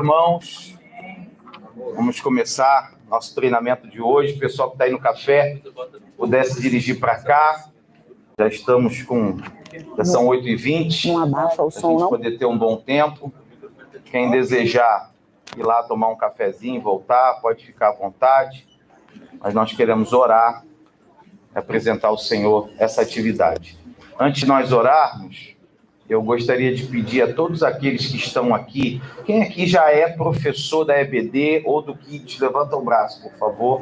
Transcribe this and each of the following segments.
irmãos, vamos começar nosso treinamento de hoje. O pessoal que está aí no café, pudesse dirigir para cá. Já estamos já são 8h20. Não abafa o som, não? Para a gente não? poder ter um bom tempo. Quem desejar ir lá tomar um cafezinho e voltar, pode ficar à vontade. Mas nós queremos orar, apresentar ao Senhor essa atividade. Antes de nós orarmos, eu gostaria de pedir a todos aqueles que estão aqui, quem aqui já é professor da EBD ou do KIDS, levanta o braço, por favor.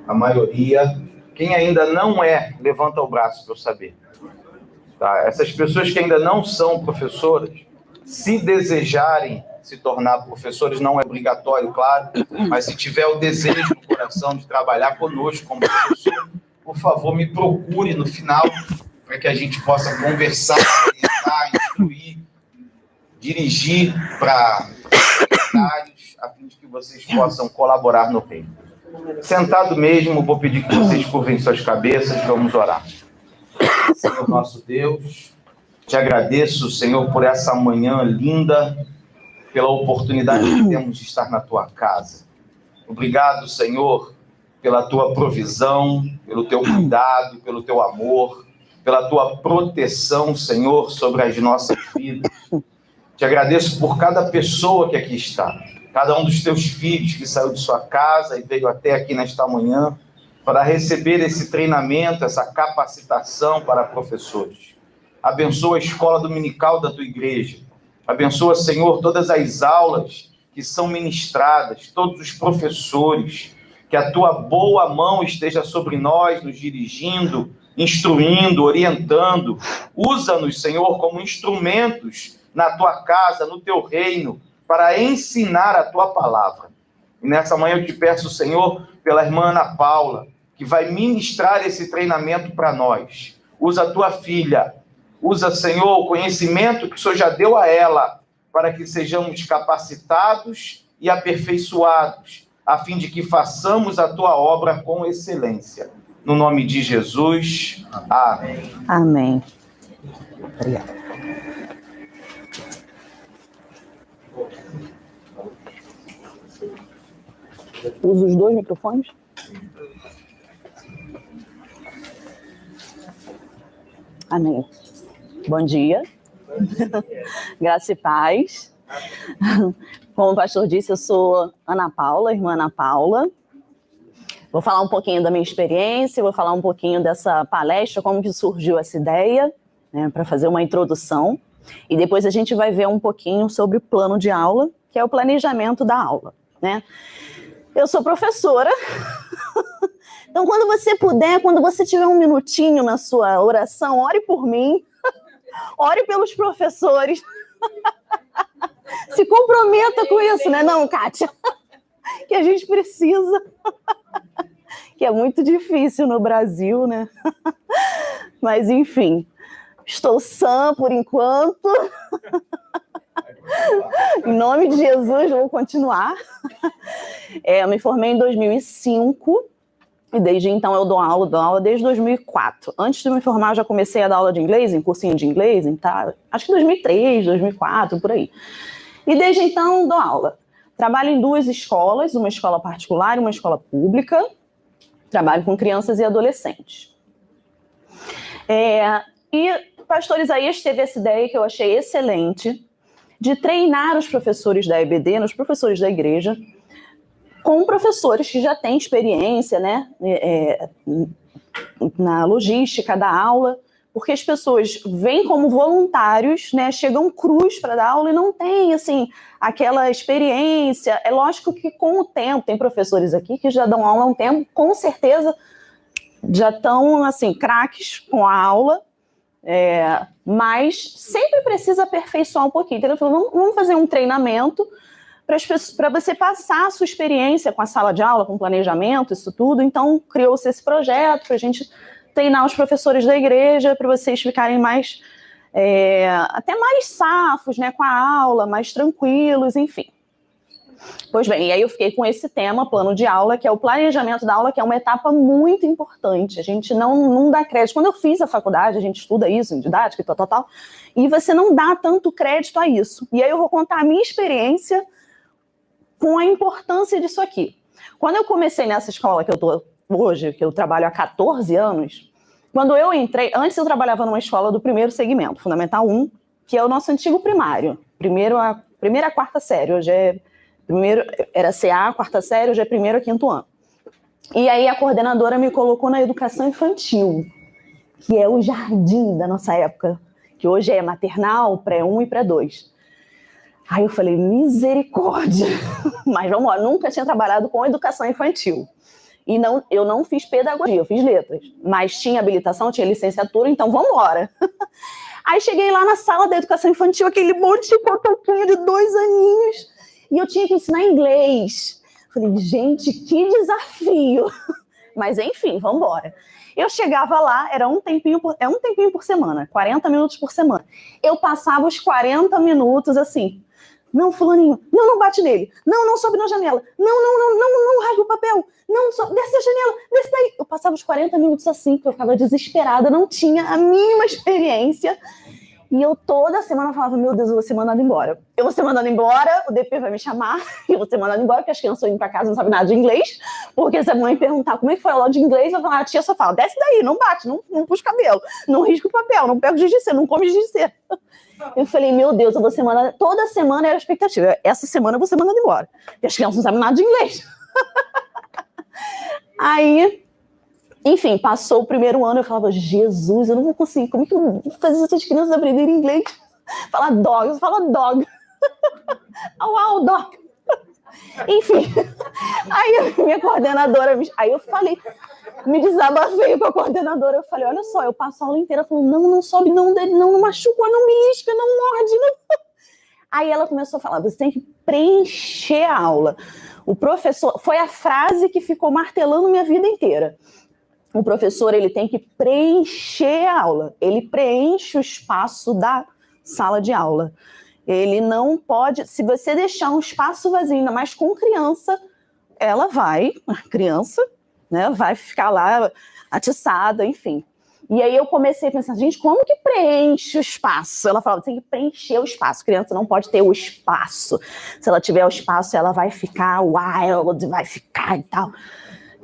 A maioria. Quem ainda não é, levanta o braço para eu saber. Tá? Essas pessoas que ainda não são professoras, se desejarem se tornar professores, não é obrigatório, claro, mas se tiver o desejo no coração de trabalhar conosco como professor, por favor, me procure no final, para que a gente possa conversar, orientar, instruir, dirigir para secretários, a fim de que vocês possam colaborar no reino. Sentado mesmo, vou pedir que vocês curvem suas cabeças, vamos orar. Senhor nosso Deus, te agradeço, Senhor, por essa manhã linda, pela oportunidade que temos de estar na tua casa. Obrigado, Senhor, pela tua provisão, pelo teu cuidado, pelo teu amor, pela tua proteção, Senhor, sobre as nossas vidas. Te agradeço por cada pessoa que aqui está, cada um dos teus filhos que saiu de sua casa e veio até aqui nesta manhã para receber esse treinamento, essa capacitação para professores. Abençoa a escola dominical da tua igreja. Abençoa, Senhor, todas as aulas que são ministradas, todos os professores, que a tua boa mão esteja sobre nós, nos dirigindo, instruindo, orientando. Usa-nos, Senhor, como instrumentos na tua casa, no teu reino, para ensinar a tua palavra. E nessa manhã eu te peço, Senhor, pela irmã Ana Paula, que vai ministrar esse treinamento para nós. Usa a tua filha, usa, Senhor, o conhecimento que o Senhor já deu a ela, para que sejamos capacitados e aperfeiçoados, a fim de que façamos a tua obra com excelência. No nome de Jesus, amém. Amém. Obrigada. Usa os dois microfones? Amém. Bom dia. Graça e paz. Como o pastor disse, eu sou Ana Paula, irmã Ana Paula. Vou falar um pouquinho da minha experiência, vou falar um pouquinho dessa palestra, como que surgiu essa ideia, né, para fazer uma introdução. E depois a gente vai ver um pouquinho sobre o plano de aula, que é o planejamento da aula, né? Eu sou professora, então quando você puder, quando você tiver um minutinho na sua oração, ore por mim, ore pelos professores, se comprometa com isso, né? Não, Kátia, que a gente precisa, que é muito difícil no Brasil, né? Mas enfim, estou sã por enquanto. Em nome de Jesus, vou continuar. Eu me formei em 2005 e desde então eu dou aula desde 2004. Antes de me formar, eu já comecei a dar aula de inglês, em cursinho de inglês, tá? Acho que 2003, 2004, por aí. E desde então dou aula. Trabalho em duas escolas, uma escola particular e uma escola pública. Trabalho com crianças e adolescentes. E o pastor Isaías teve essa ideia que eu achei excelente, de treinar os professores da EBD, os professores da igreja, com professores que já têm experiência, né, na logística da aula, porque as pessoas vêm como voluntários, né, chegam crus para dar aula e não têm, assim, aquela experiência. É lógico que com o tempo, tem professores aqui que já dão aula há um tempo, com certeza já estão, assim, craques com a aula, mas sempre precisa aperfeiçoar um pouquinho. Então, vamos fazer um treinamento para você passar a sua experiência com a sala de aula, com planejamento, isso tudo. Então, criou-se esse projeto para a gente treinar os professores da igreja, para vocês ficarem mais, até mais safos, né, com a aula, mais tranquilos, enfim. Pois bem, e aí eu fiquei com esse tema, plano de aula, que é o planejamento da aula, que é uma etapa muito importante. A gente não dá crédito. Quando eu fiz a faculdade, a gente estuda isso em didática e tal, e você não dá tanto crédito a isso. E aí eu vou contar a minha experiência com a importância disso aqui. Quando eu comecei nessa escola que eu estou hoje, que eu trabalho há 14 anos, quando eu entrei, antes eu trabalhava numa escola do primeiro segmento, Fundamental 1, que é o nosso antigo primário, primeira a quarta série, hoje era CA, quarta série, hoje é primeiro a quinto ano. E aí a coordenadora me colocou na educação infantil, que é o jardim da nossa época, que hoje é maternal, pré-1 e pré-2. Aí eu falei, misericórdia, mas vamos lá, nunca tinha trabalhado com educação infantil. E eu não fiz pedagogia, eu fiz letras, mas tinha habilitação, tinha licenciatura, então vamos embora. Aí cheguei lá na sala da educação infantil, aquele monte de cotoquinho de 2 aninhos, e eu tinha que ensinar inglês. Falei, gente, que desafio. Mas enfim, vamos embora. Eu chegava lá, era um tempinho por semana, 40 minutos por semana. Eu passava os 40 minutos assim, não, fulaninho, não bate nele, não sobe na janela, não rasga o papel, não sobe, desce da janela, desce daí. Eu passava os 40 minutos assim, porque eu ficava desesperada, não tinha a mínima experiência. E eu toda semana falava, meu Deus, eu vou ser mandada embora. Eu vou ser mandada embora, o DP vai me chamar, eu vou ser mandada embora, porque as crianças estão indo para casa não sabem nada de inglês, porque se a mãe perguntar como é que foi a aula de inglês, eu vou falar, a tia só fala, desce daí, não bate, não puxa o cabelo, não risca o papel, não pega o giz de cera, não come giz de cera. Eu falei, meu Deus, eu vou ser mandada... Toda semana era a expectativa, essa semana eu vou ser mandada embora, porque as crianças não sabem nada de inglês. Aí... Enfim, passou o primeiro ano, eu falava, Jesus, eu não vou conseguir, como que eu vou fazer essas crianças aprenderem inglês? Fala dog, fala dog. Au, dog. Enfim, aí minha coordenadora, aí eu falei, me desabafei com a coordenadora, eu falei, olha só, eu passo a aula inteira falando, não sobe, não machuca, não belisca, não morde, não... Aí ela começou a falar, você tem que preencher a aula. O professor, foi a frase que ficou martelando minha vida inteira. O professor, ele tem que preencher a aula, ele preenche o espaço da sala de aula. Ele não pode, se você deixar um espaço vazio, ainda mais com criança, a criança, né, vai ficar lá atiçada, enfim. E aí eu comecei a pensar, gente, como que preenche o espaço? Ela falava, tem que preencher o espaço, a criança não pode ter o espaço. Se ela tiver o espaço, ela vai ficar wild, vai ficar e tal.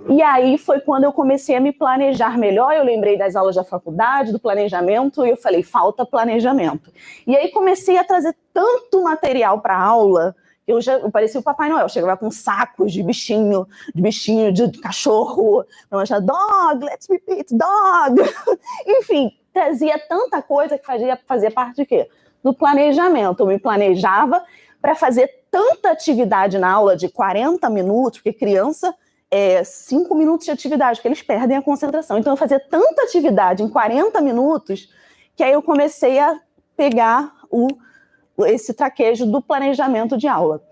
E aí foi quando eu comecei a me planejar melhor, eu lembrei das aulas da faculdade, do planejamento, e eu falei, falta planejamento. E aí comecei a trazer tanto material para a aula, eu parecia o Papai Noel, chegava com sacos de bichinho, de cachorro, dog, let's repeat, dog. Enfim, trazia tanta coisa que fazia parte de quê? Do planejamento. Eu me planejava para fazer tanta atividade na aula de 40 minutos, porque criança... 5 minutos de atividade, porque eles perdem a concentração. Então eu fazia tanta atividade em 40 minutos que aí eu comecei a pegar esse traquejo do planejamento de aula.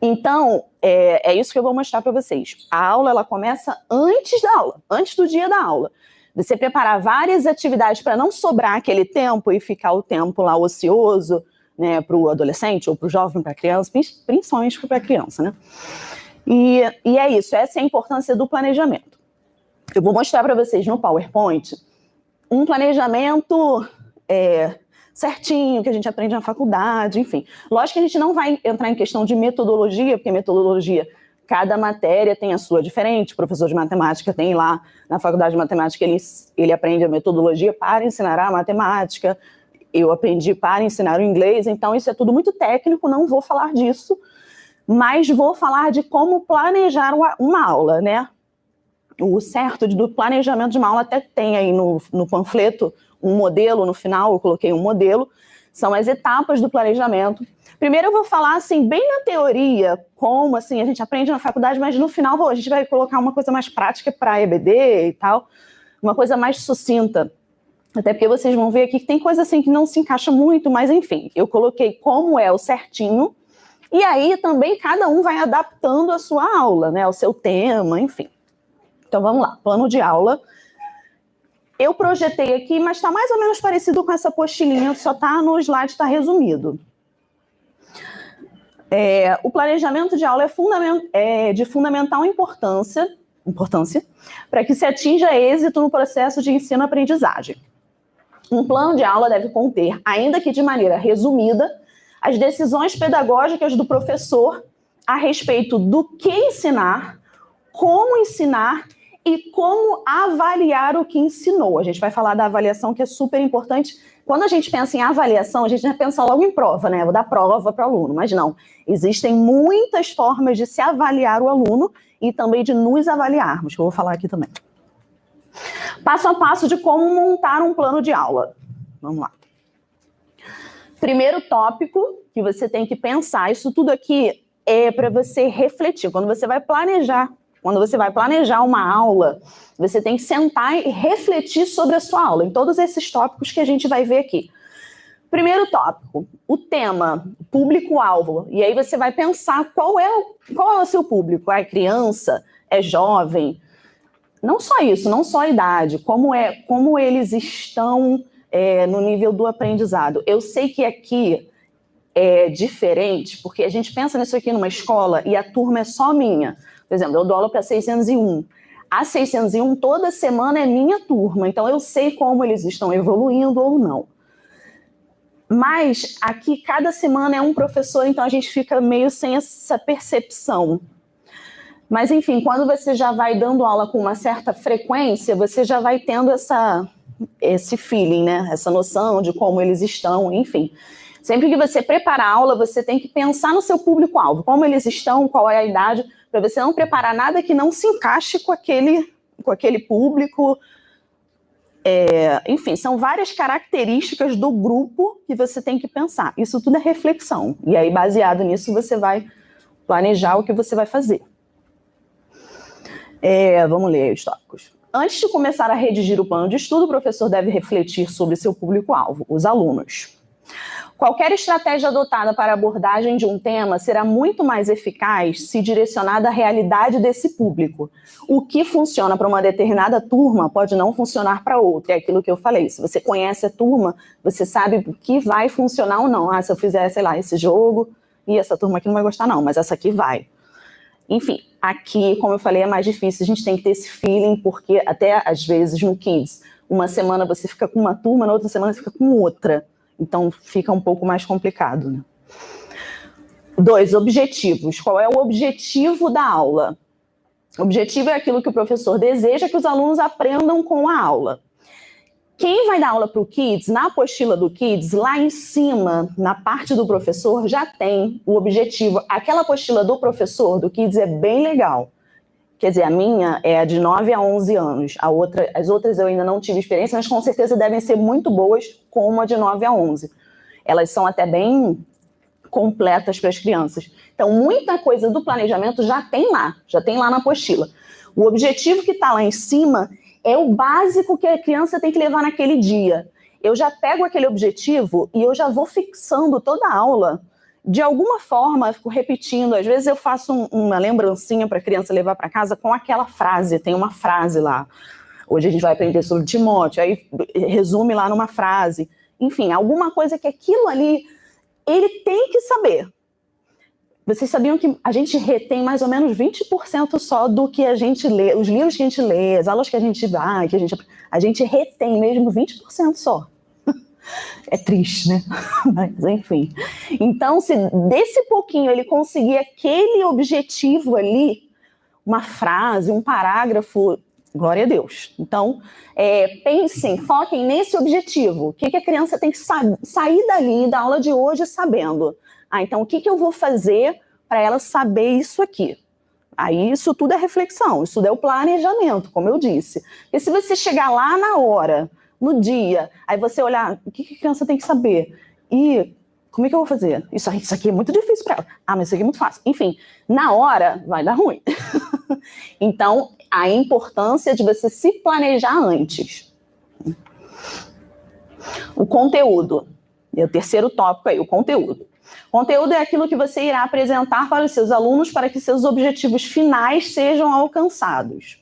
Então, é isso que eu vou mostrar para vocês. A aula, ela começa antes da aula, antes do dia da aula. Você preparar várias atividades para não sobrar aquele tempo e ficar o tempo lá ocioso, né, para o adolescente ou para o jovem, para a criança, principalmente para a criança, né? E é isso, essa é a importância do planejamento. Eu vou mostrar para vocês no PowerPoint um planejamento certinho, que a gente aprende na faculdade, enfim. Lógico que a gente não vai entrar em questão de metodologia, porque metodologia, cada matéria tem a sua diferente. O professor de matemática tem lá, na faculdade de matemática, ele aprende a metodologia para ensinar a matemática, eu aprendi para ensinar o inglês, então isso é tudo muito técnico, não vou falar disso, mas vou falar de como planejar uma aula, né? O certo do planejamento de uma aula até tem aí no panfleto um modelo, no final eu coloquei um modelo, são as etapas do planejamento. Primeiro eu vou falar, assim, bem na teoria, como, assim, a gente aprende na faculdade, mas no final a gente vai colocar uma coisa mais prática para EBD e tal, uma coisa mais sucinta. Até porque vocês vão ver aqui que tem coisa assim que não se encaixa muito, mas enfim, eu coloquei como é o certinho, e aí também cada um vai adaptando a sua aula, né, o seu tema, enfim. Então vamos lá, plano de aula. Eu projetei aqui, mas está mais ou menos parecido com essa apostilinha, só está no slide, está resumido. O planejamento de aula é de fundamental importância para que se atinja êxito no processo de ensino-aprendizagem. Um plano de aula deve conter, ainda que de maneira resumida, as decisões pedagógicas do professor a respeito do que ensinar, como ensinar e como avaliar o que ensinou. A gente vai falar da avaliação, que é super importante. Quando a gente pensa em avaliação, a gente já pensa logo em prova, né? Vou dar prova para o aluno, mas não. Existem muitas formas de se avaliar o aluno e também de nos avaliarmos, que eu vou falar aqui também. Passo a passo de como montar um plano de aula. Vamos lá. Primeiro tópico que você tem que pensar, isso tudo aqui é para você refletir. Quando você vai planejar uma aula, você tem que sentar e refletir sobre a sua aula, em todos esses tópicos que a gente vai ver aqui. Primeiro tópico, o tema, público-alvo. E aí você vai pensar qual é o seu público. É criança? É jovem? Não só isso, não só a idade, como eles estão no nível do aprendizado. Eu sei que aqui é diferente, porque a gente pensa nisso aqui numa escola e a turma é só minha. Por exemplo, eu dou aula para 601. A 601 toda semana é minha turma, então eu sei como eles estão evoluindo ou não. Mas aqui cada semana é um professor, então a gente fica meio sem essa percepção. Mas enfim, quando você já vai dando aula com uma certa frequência, você já vai tendo esse feeling, né? Essa noção de como eles estão, enfim. Sempre que você prepara a aula, você tem que pensar no seu público-alvo, como eles estão, qual é a idade, para você não preparar nada que não se encaixe com aquele público. Enfim, são várias características do grupo que você tem que pensar. Isso tudo é reflexão. E aí, baseado nisso, você vai planejar o que você vai fazer. Vamos ler os tópicos. Antes de começar a redigir o plano de estudo, o professor deve refletir sobre seu público-alvo, os alunos. Qualquer estratégia adotada para a abordagem de um tema será muito mais eficaz se direcionada à realidade desse público. O que funciona para uma determinada turma pode não funcionar para outra. É aquilo que eu falei. Se você conhece a turma, você sabe o que vai funcionar ou não. Se eu fizer, sei lá, esse jogo, e essa turma aqui não vai gostar não, mas essa aqui vai. Enfim, aqui, como eu falei, é mais difícil. A gente tem que ter esse feeling, porque até às vezes no Kids, uma semana você fica com uma turma, na outra semana você fica com outra. Então, fica um pouco mais complicado, né? 2, objetivos. Qual é o objetivo da aula? O objetivo é aquilo que o professor deseja que os alunos aprendam com a aula. Quem vai dar aula para o Kids, na apostila do Kids, lá em cima, na parte do professor, já tem o objetivo. Aquela apostila do professor, do Kids, é bem legal. Quer dizer, a minha é a de 9 a 11 anos. As outras eu ainda não tive experiência, mas com certeza devem ser muito boas, como a de 9 a 11. Elas são até bem completas para as crianças. Então, muita coisa do planejamento já tem lá na apostila. O objetivo que está lá em cima é o básico que a criança tem que levar naquele dia. Eu já pego aquele objetivo e eu já vou fixando toda a aula. De alguma forma, eu fico repetindo. Às vezes eu faço uma lembrancinha para a criança levar para casa com aquela frase. Tem uma frase lá. Hoje a gente vai aprender sobre Timóteo, aí resume lá numa frase. Enfim, alguma coisa que aquilo ali, ele tem que saber. Vocês sabiam que a gente retém mais ou menos 20% só do que a gente lê, os livros que a gente lê, as aulas que a gente vai, a gente retém mesmo 20% só. É triste, né? Mas, enfim. Então, se desse pouquinho ele conseguir aquele objetivo ali, uma frase, um parágrafo, glória a Deus. Então, pensem, foquem nesse objetivo. O que a criança tem que sair dali da aula de hoje sabendo? Então, o que eu vou fazer para ela saber isso aqui? Aí, isso tudo é reflexão, isso tudo é o planejamento, como eu disse. E se você chegar lá na hora, no dia, aí você olhar, o que a criança tem que saber? E como é que eu vou fazer? Isso aqui é muito difícil para ela. Mas isso aqui é muito fácil. Enfim, na hora vai dar ruim. Então, a importância de você se planejar antes. O conteúdo. É o terceiro tópico aí, o conteúdo. Conteúdo é aquilo que você irá apresentar para os seus alunos para que seus objetivos finais sejam alcançados.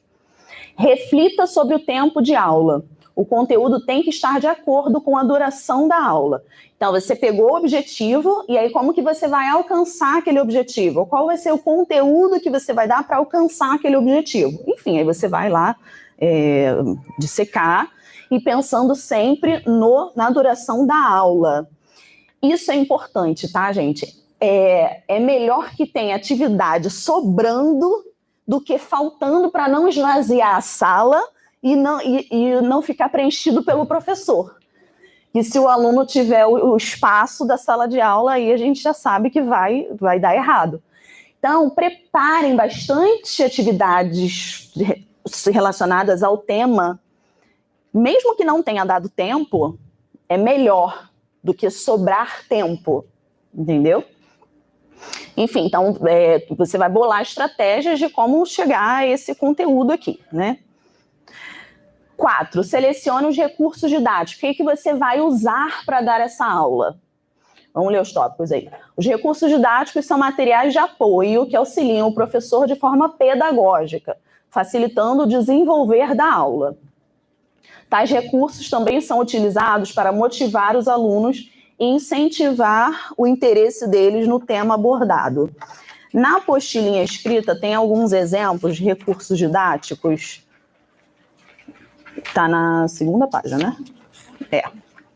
Reflita sobre o tempo de aula. O conteúdo tem que estar de acordo com a duração da aula. Então, você pegou o objetivo e aí como que você vai alcançar aquele objetivo? Qual vai ser o conteúdo que você vai dar para alcançar aquele objetivo? Enfim, aí você vai lá dissecar e pensando sempre na duração da aula. Isso é importante, tá, gente? é melhor que tenha atividade sobrando do que faltando para não esvaziar a sala e não ficar preenchido pelo professor. E se o aluno tiver o espaço da sala de aula, aí a gente já sabe que vai dar errado. Então, preparem bastante atividades relacionadas ao tema. Mesmo que não tenha dado tempo, é melhor do que sobrar tempo, entendeu? Enfim, então, você vai bolar estratégias de como chegar a esse conteúdo aqui, né? 4, selecione os recursos didáticos. O que você vai usar para dar essa aula? Vamos ler os tópicos aí. Os recursos didáticos são materiais de apoio que auxiliam o professor de forma pedagógica, facilitando o desenvolver da aula. Tais recursos também são utilizados para motivar os alunos e incentivar o interesse deles no tema abordado. Na apostilinha escrita tem alguns exemplos de recursos didáticos. Está na segunda página, né?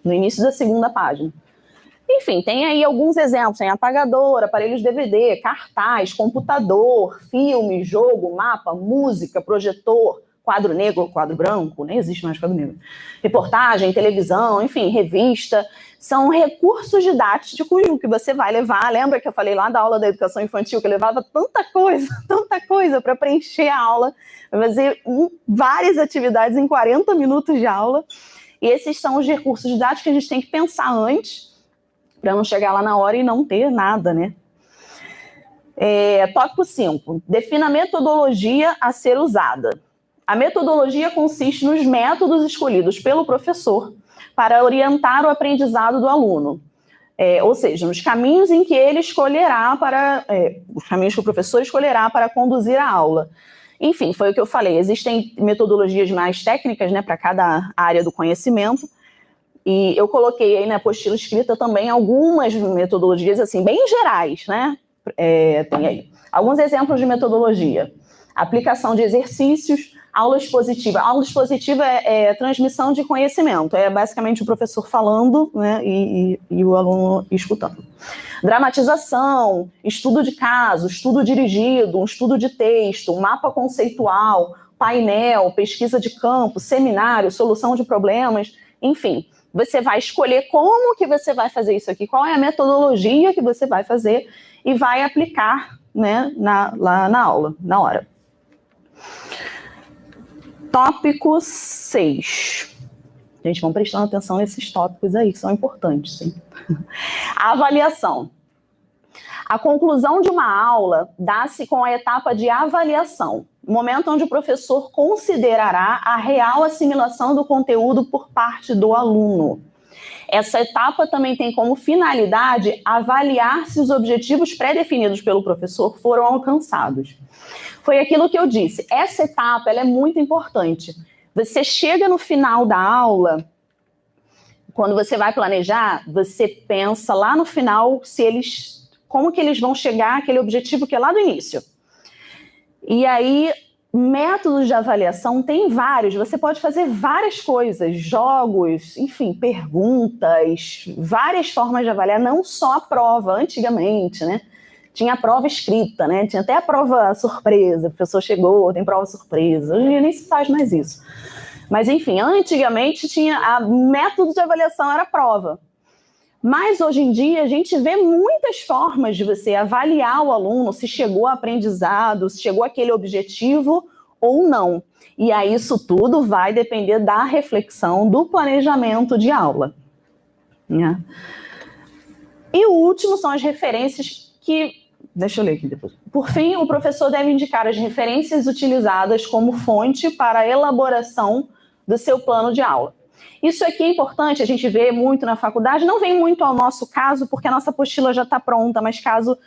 No início da segunda página. Enfim, tem aí alguns exemplos, tem apagador, aparelhos DVD, cartaz, computador, filme, jogo, mapa, música, projetor, quadro negro, quadro branco, nem existe mais quadro negro, reportagem, televisão, enfim, revista, são recursos didáticos que você vai levar. Lembra que eu falei lá da aula da educação infantil que eu levava tanta coisa para preencher a aula, fazer várias atividades em 40 minutos de aula, e esses são os recursos didáticos que a gente tem que pensar antes, para não chegar lá na hora e não ter nada, né? Tópico 5. Defina a metodologia a ser usada. A metodologia consiste nos métodos escolhidos pelo professor para orientar o aprendizado do aluno. Ou seja, nos caminhos em que ele escolherá os caminhos que o professor escolherá para conduzir a aula. Enfim, foi o que eu falei, existem metodologias mais técnicas, né, para cada área do conhecimento, e eu coloquei aí na apostila escrita também algumas metodologias, assim, bem gerais, né? Tem aí alguns exemplos de metodologia. Aplicação de exercícios, aula expositiva. Aula expositiva é transmissão de conhecimento, é basicamente o professor falando, né, e o aluno escutando. Dramatização, estudo de caso, estudo dirigido, um estudo de texto, um mapa conceitual, painel, pesquisa de campo, seminário, solução de problemas, enfim. Você vai escolher como que você vai fazer isso aqui, qual é a metodologia que você vai fazer e vai aplicar, né, lá na aula, na hora. Tópico 6. Gente, vamos prestando atenção nesses tópicos aí, que são importantes, sim. A avaliação. A conclusão de uma aula dá-se com a etapa de avaliação, momento onde o professor considerará a real assimilação do conteúdo por parte do aluno. Essa etapa também tem como finalidade avaliar se os objetivos pré-definidos pelo professor foram alcançados. Foi aquilo que eu disse, essa etapa ela é muito importante. Você chega no final da aula, quando você vai planejar, você pensa lá no final como que eles vão chegar àquele objetivo que é lá do início. E aí, métodos de avaliação tem vários, você pode fazer várias coisas, jogos, enfim, perguntas, várias formas de avaliar, não só a prova, antigamente, né? Tinha a prova escrita, né? Tinha até a prova surpresa, o professor chegou, tem prova surpresa, hoje em dia nem se faz mais isso. Mas enfim, antigamente tinha método de avaliação, era a prova. Mas hoje em dia a gente vê muitas formas de você avaliar o aluno, se chegou a aprendizado, se chegou àquele objetivo ou não. E aí isso tudo vai depender da reflexão, do planejamento de aula, né? E o último são as referências que... Deixa eu ler aqui depois. Por fim, o professor deve indicar as referências utilizadas como fonte para a elaboração do seu plano de aula. Isso aqui é importante, a gente vê muito na faculdade, não vem muito ao nosso caso, porque a nossa apostila já está pronta, mas caso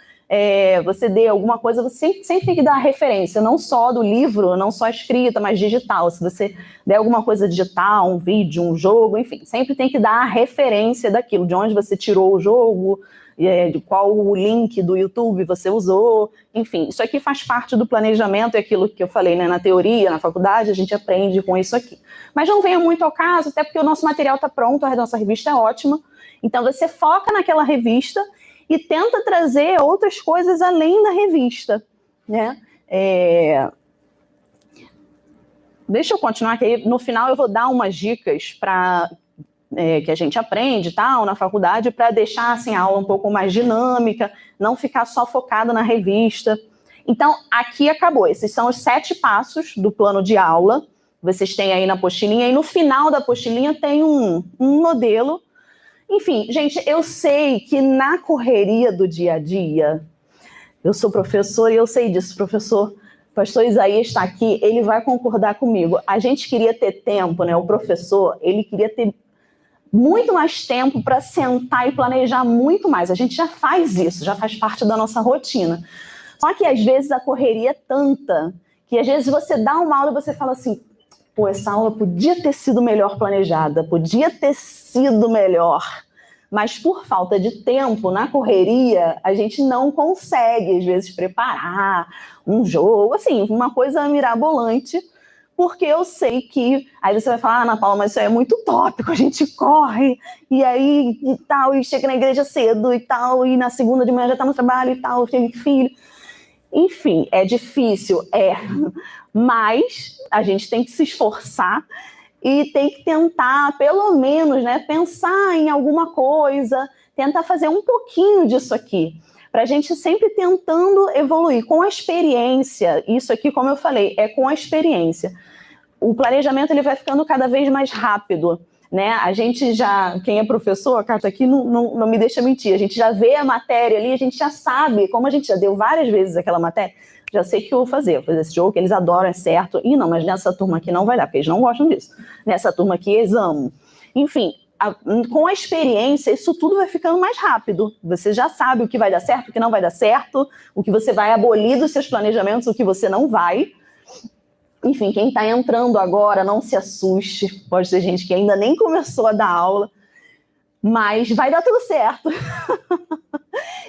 você dê alguma coisa, você sempre tem que dar a referência, não só do livro, não só escrita, mas digital. Se você der alguma coisa digital, um vídeo, um jogo, enfim, sempre tem que dar a referência daquilo, de onde você tirou o jogo, de qual o link do YouTube você usou, enfim, isso aqui faz parte do planejamento, é aquilo que eu falei, né, na teoria, na faculdade, a gente aprende com isso aqui. Mas não venha muito ao caso, até porque o nosso material está pronto, a nossa revista é ótima, então você foca naquela revista e tenta trazer outras coisas além da revista, né? Deixa eu continuar, que aí no final eu vou dar umas dicas para que a gente aprende tal, na faculdade, para deixar assim, a aula um pouco mais dinâmica, não ficar só focada na revista. Então, aqui acabou. Esses são os 7 passos do plano de aula. Vocês têm aí na apostilinha, e no final da apostilinha tem um modelo. Enfim, gente, eu sei que na correria do dia a dia, eu sou professor e eu sei disso, professor. Pastor Isaías está aqui, ele vai concordar comigo. A gente queria ter tempo, né? O professor, ele queria ter muito mais tempo para sentar e planejar muito mais. A gente já faz isso, já faz parte da nossa rotina. Só que às vezes a correria é tanta que às vezes você dá uma aula e você fala assim, pô, essa aula podia ter sido melhor planejada, podia ter sido melhor. Mas por falta de tempo, na correria, a gente não consegue, às vezes, preparar um jogo, assim, uma coisa mirabolante, porque eu sei que... Aí você vai falar, Ana Paula, mas isso é muito tópico, a gente corre, e aí, e tal, e chega na igreja cedo, e tal, e na segunda de manhã já tá no trabalho, e tal, tem filho. Enfim, é difícil, mas a gente tem que se esforçar e tem que tentar, pelo menos, né, pensar em alguma coisa, tentar fazer um pouquinho disso aqui, para a gente sempre tentando evoluir com a experiência. Isso aqui, como eu falei, é com a experiência. O planejamento ele vai ficando cada vez mais rápido, né? A gente já, quem é professor, a carta aqui não me deixa mentir, a gente já vê a matéria ali, a gente já sabe, como a gente já deu várias vezes aquela matéria, já sei o que eu vou fazer esse jogo, que eles adoram, é certo. E não, mas nessa turma aqui não vai dar, porque eles não gostam disso. Nessa turma aqui eles amam. Enfim, com a experiência, isso tudo vai ficando mais rápido. Você já sabe o que vai dar certo, o que não vai dar certo, o que você vai abolir dos seus planejamentos, o que você não vai. Enfim, quem está entrando agora, não se assuste. Pode ter gente que ainda nem começou a dar aula, mas vai dar tudo certo.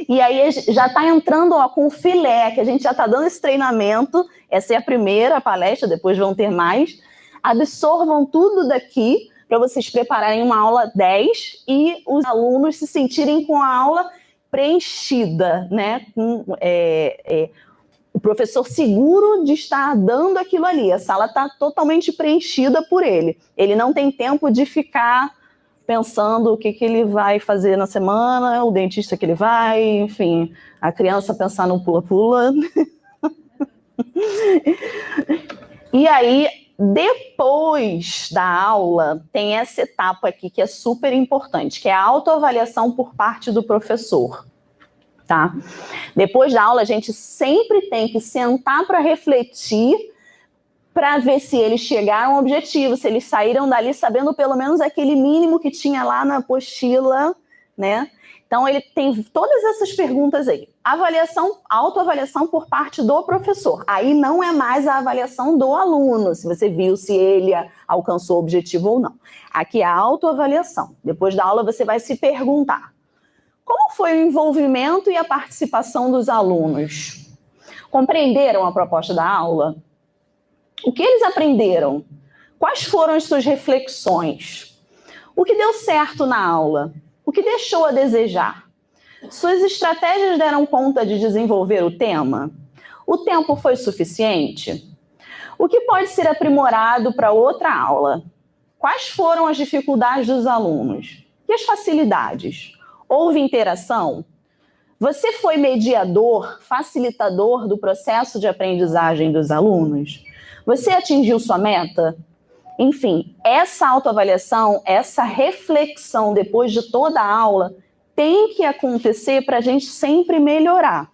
E aí já está entrando com o filé, que a gente já está dando esse treinamento. Essa é a primeira palestra, depois vão ter mais. Absorvam tudo daqui para vocês prepararem uma aula 10 e os alunos se sentirem com a aula preenchida, né? O professor seguro de estar dando aquilo ali. A sala está totalmente preenchida por ele. Ele não tem tempo de ficar pensando o que ele vai fazer na semana, o dentista que ele vai, enfim, a criança pensar no pula-pula. E aí, depois da aula, tem essa etapa aqui que é super importante, que é a autoavaliação por parte do professor. Tá? Depois da aula, a gente sempre tem que sentar para refletir, para ver se eles chegaram ao objetivo, se eles saíram dali sabendo pelo menos aquele mínimo que tinha lá na apostila, né? Então, ele tem todas essas perguntas aí. Avaliação, autoavaliação por parte do professor. Aí não é mais a avaliação do aluno, se você viu se ele alcançou o objetivo ou não. Aqui é a autoavaliação. Depois da aula, você vai se perguntar: como foi o envolvimento e a participação dos alunos? Compreenderam a proposta da aula? O que eles aprenderam? Quais foram as suas reflexões? O que deu certo na aula? O que deixou a desejar? Suas estratégias deram conta de desenvolver o tema? O tempo foi suficiente? O que pode ser aprimorado para outra aula? Quais foram as dificuldades dos alunos? E as facilidades? Houve interação? Você foi mediador, facilitador do processo de aprendizagem dos alunos? Você atingiu sua meta? Enfim, essa autoavaliação, essa reflexão depois de toda a aula tem que acontecer para a gente sempre melhorar.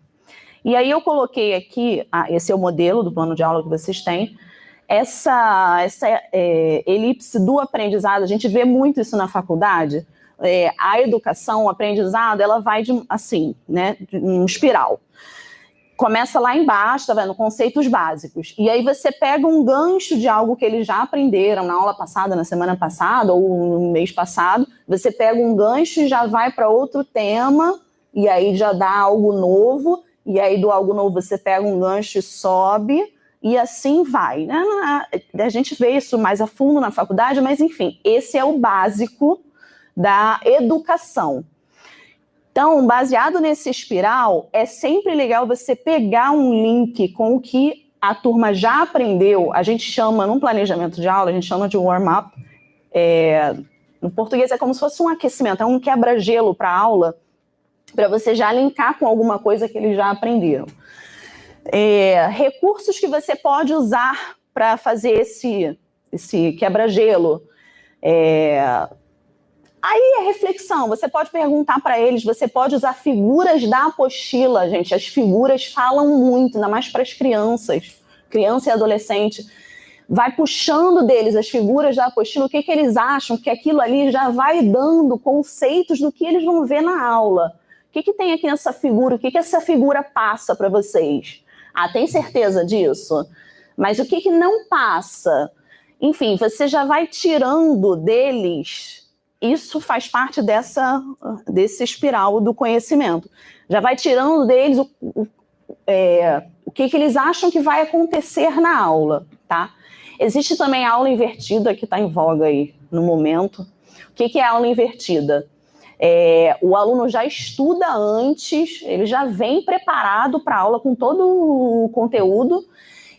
E aí eu coloquei aqui, esse é o modelo do plano de aula que vocês têm, essa elipse do aprendizado, a gente vê muito isso na faculdade. A educação, o aprendizado, ela vai assim, né, de um espiral. Começa lá embaixo, tá vendo? Conceitos básicos. E aí você pega um gancho de algo que eles já aprenderam na aula passada, na semana passada, ou no mês passado. Você pega um gancho e já vai para outro tema, e aí já dá algo novo, e aí do algo novo você pega um gancho e sobe, e assim vai. A gente vê isso mais a fundo na faculdade, mas enfim, esse é o básico da educação. Então, baseado nesse espiral, é sempre legal você pegar um link com o que a turma já aprendeu. A gente chama, num planejamento de aula, a gente chama de warm-up. No português é como se fosse um aquecimento, é um quebra-gelo para a aula, para você já linkar com alguma coisa que eles já aprenderam. Recursos que você pode usar para fazer esse quebra-gelo. Aí é reflexão, você pode perguntar para eles, você pode usar figuras da apostila, gente. As figuras falam muito, ainda mais para as crianças, criança e adolescente. Vai puxando deles as figuras da apostila, o que eles acham, que aquilo ali já vai dando conceitos do que eles vão ver na aula. O que tem aqui nessa figura? O que essa figura passa para vocês? Tem certeza disso? Mas o que não passa? Enfim, você já vai tirando deles, isso faz parte desse espiral do conhecimento. Já vai tirando deles o que eles acham que vai acontecer na aula, tá? Existe também a aula invertida, que está em voga aí no momento. O que é a aula invertida? O aluno já estuda antes, ele já vem preparado para a aula com todo o conteúdo,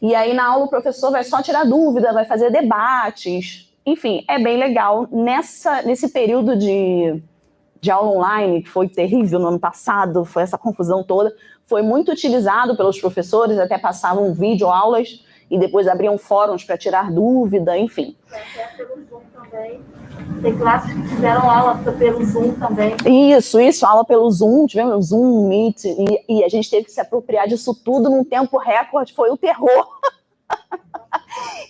e aí na aula o professor vai só tirar dúvida, vai fazer debates. Enfim, é bem legal. Nesse período de aula online, que foi terrível no ano passado, foi essa confusão toda, foi muito utilizado pelos professores, até passavam videoaulas e depois abriam fóruns para tirar dúvida, enfim. É pelo Zoom também. Tem classes que fizeram aula pelo Zoom também. Isso, aula pelo Zoom, tivemos Zoom, Meet, e a gente teve que se apropriar disso tudo num tempo recorde, foi o terror.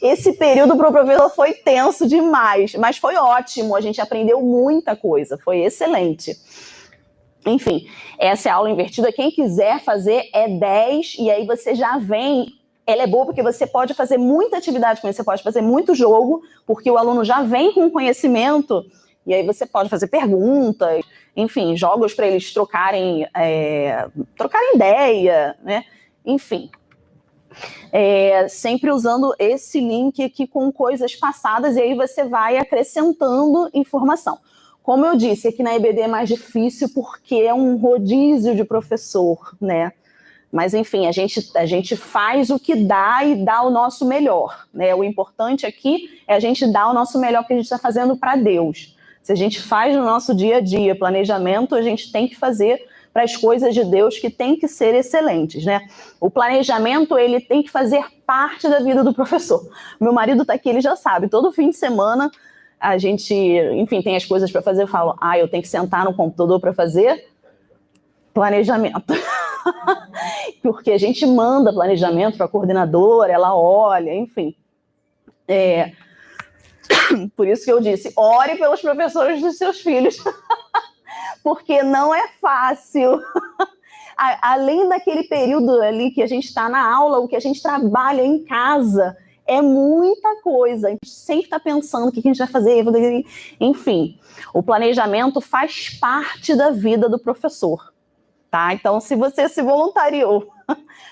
Esse período para o professor foi tenso demais, mas foi ótimo, a gente aprendeu muita coisa, foi excelente. Enfim, essa é a aula invertida, quem quiser fazer é 10, e aí você já vem. Ela é boa porque você pode fazer muita atividade com isso, você pode fazer muito jogo, porque o aluno já vem com conhecimento, e aí você pode fazer perguntas, enfim, jogos para eles trocarem ideia, né? Enfim. Sempre usando esse link aqui com coisas passadas, e aí você vai acrescentando informação. Como eu disse, aqui na EBD é mais difícil porque é um rodízio de professor, né? Mas, enfim, a gente faz o que dá e dá o nosso melhor, né? O importante aqui é a gente dar o nosso melhor que a gente está fazendo para Deus. Se a gente faz no nosso dia a dia planejamento, a gente tem que fazer para as coisas de Deus que tem que ser excelentes, né? O planejamento, ele tem que fazer parte da vida do professor. Meu marido está aqui, ele já sabe, todo fim de semana a gente, enfim, tem as coisas para fazer, eu falo, eu tenho que sentar no computador para fazer planejamento. Porque a gente manda planejamento para a coordenadora, ela olha, enfim. Por isso que eu disse, ore pelos professores dos seus filhos, porque não é fácil. Além daquele período ali que a gente está na aula, o que a gente trabalha em casa é muita coisa. A gente sempre está pensando o que a gente vai fazer, enfim. O planejamento faz parte da vida do professor. Tá? Então, se você se voluntariou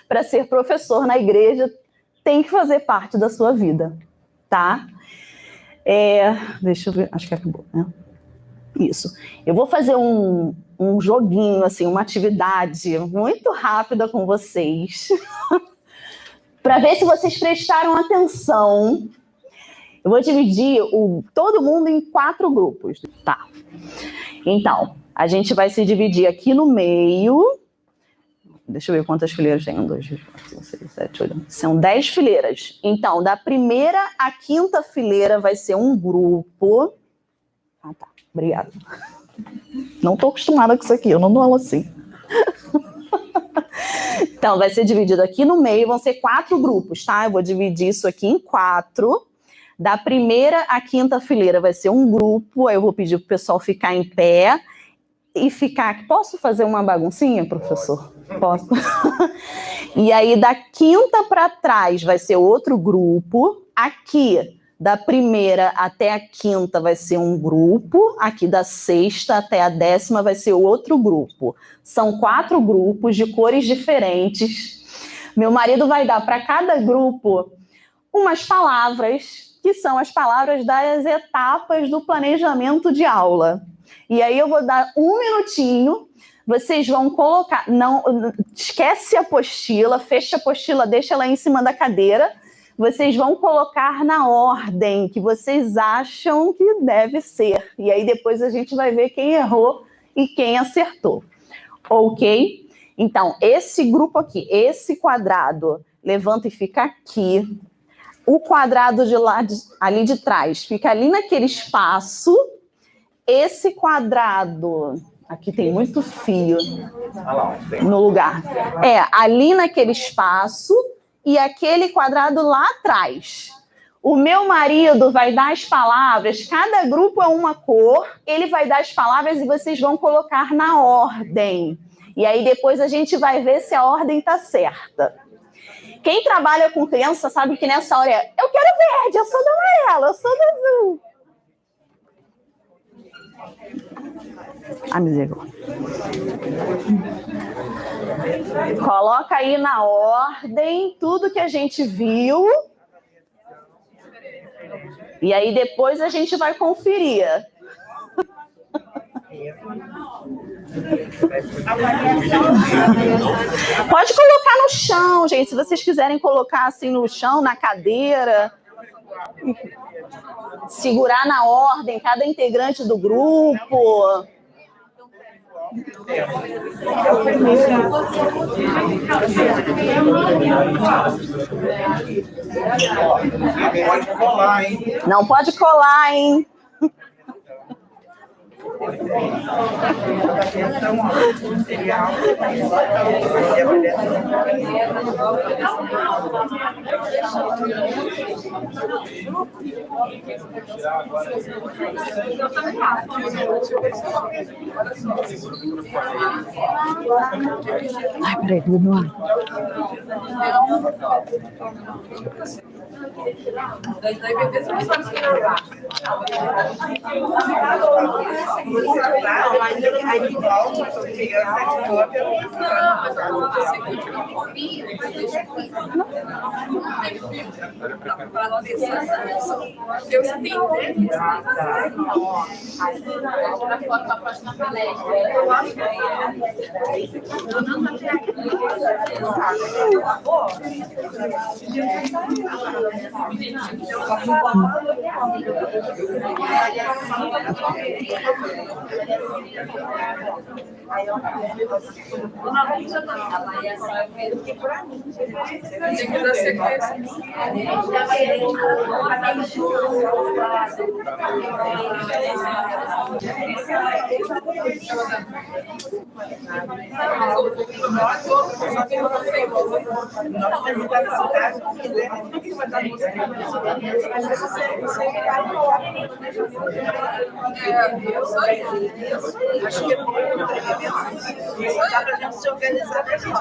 para ser professor na igreja, tem que fazer parte da sua vida, tá? Deixa eu ver, acho que acabou, né? Isso. Eu vou fazer um joguinho, assim, uma atividade muito rápida com vocês, para ver se vocês prestaram atenção. Eu vou dividir todo mundo em 4 grupos, tá? Então, a gente vai se dividir aqui no meio. Deixa eu ver quantas fileiras tem. 1, 2, 3, 4, 5, 6, 7, 8. São 10 fileiras. Então, da primeira à 5ª fileira vai ser um grupo. Tá. Obrigada. Não estou acostumada com isso aqui, eu não dou aula assim. Então, vai ser dividido aqui no meio, vão ser 4 grupos, tá? Eu vou dividir isso aqui em 4. Da primeira à 5ª fileira vai ser um grupo, aí eu vou pedir para o pessoal ficar em pé e ficar aqui. Posso fazer uma baguncinha, professor? Posso. E aí, da 5ª para trás vai ser outro grupo. Aqui, da primeira até a 5ª vai ser um grupo. Aqui, da 6ª até a 10ª vai ser outro grupo. São 4 grupos de cores diferentes. Meu marido vai dar para cada grupo umas palavras, que são as palavras das etapas do planejamento de aula. E aí eu vou dar 1 minutinho vocês vão colocar... Não, esquece a apostila, fecha a apostila, deixa ela em cima da cadeira. Vocês vão colocar na ordem que vocês acham que deve ser. E aí depois a gente vai ver quem errou e quem acertou. Ok? Então, esse grupo aqui, esse quadrado, levanta e fica aqui. O quadrado de lá, ali de trás, fica ali naquele espaço. Esse quadrado, aqui tem muito fio no lugar. Ali naquele espaço e aquele quadrado lá atrás. O meu marido vai dar as palavras, cada grupo é uma cor, ele vai dar as palavras e vocês vão colocar na ordem. E aí depois a gente vai ver se a ordem está certa. Quem trabalha com criança sabe que nessa hora eu quero verde, eu sou do amarelo, eu sou do azul. Misericórdia. Coloca aí na ordem tudo que a gente viu. E aí depois a gente vai conferir. Pode colocar no chão, gente. Se vocês quiserem colocar assim no chão, na cadeira. Segurar na ordem cada integrante do grupo. Pode colar, hein? Não pode colar, hein? Ai, peraí, tudo no ar. Acho que dá pra gente se organizar pra gente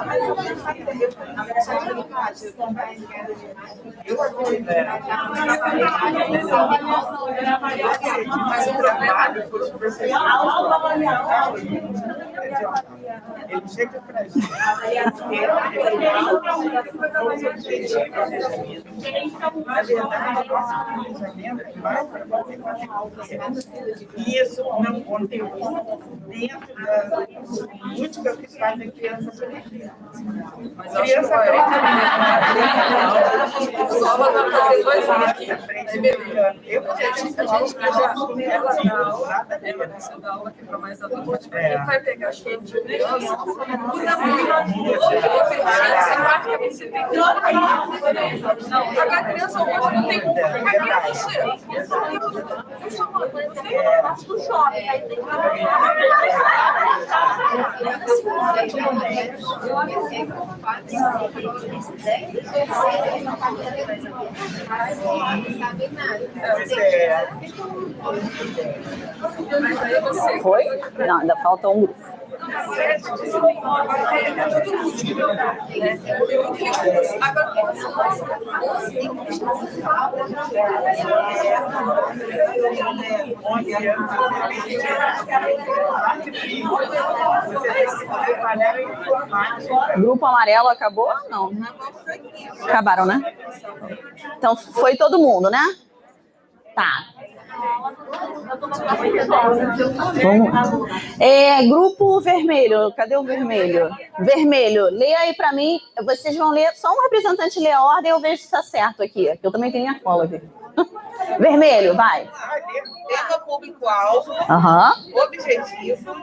mas o trabalho ele chega pra gente. Na verdade, nosso planejamento vai para você fazer isso, meu conteúdo dentro da música que faz a criança sorrir. Mas a criança só vai fazer 2 anos aqui. Eu essa da aula que é para mais adultos, porque vai pegar a gente de criança, muda muito. Você tem que a criança hoje não tem a criança Foi? Não, ainda falta um grupo. Grupo amarelo acabou? Não. Acabaram, né? Então foi todo mundo, né? Tá. Grupo vermelho, cadê o vermelho? Vermelho, leia aí para mim. Vocês vão ler, só um representante lê a ordem, eu vejo se está certo aqui. Eu também tenho minha cola aqui. Vermelho, vai. Tema público-alvo, objetivo,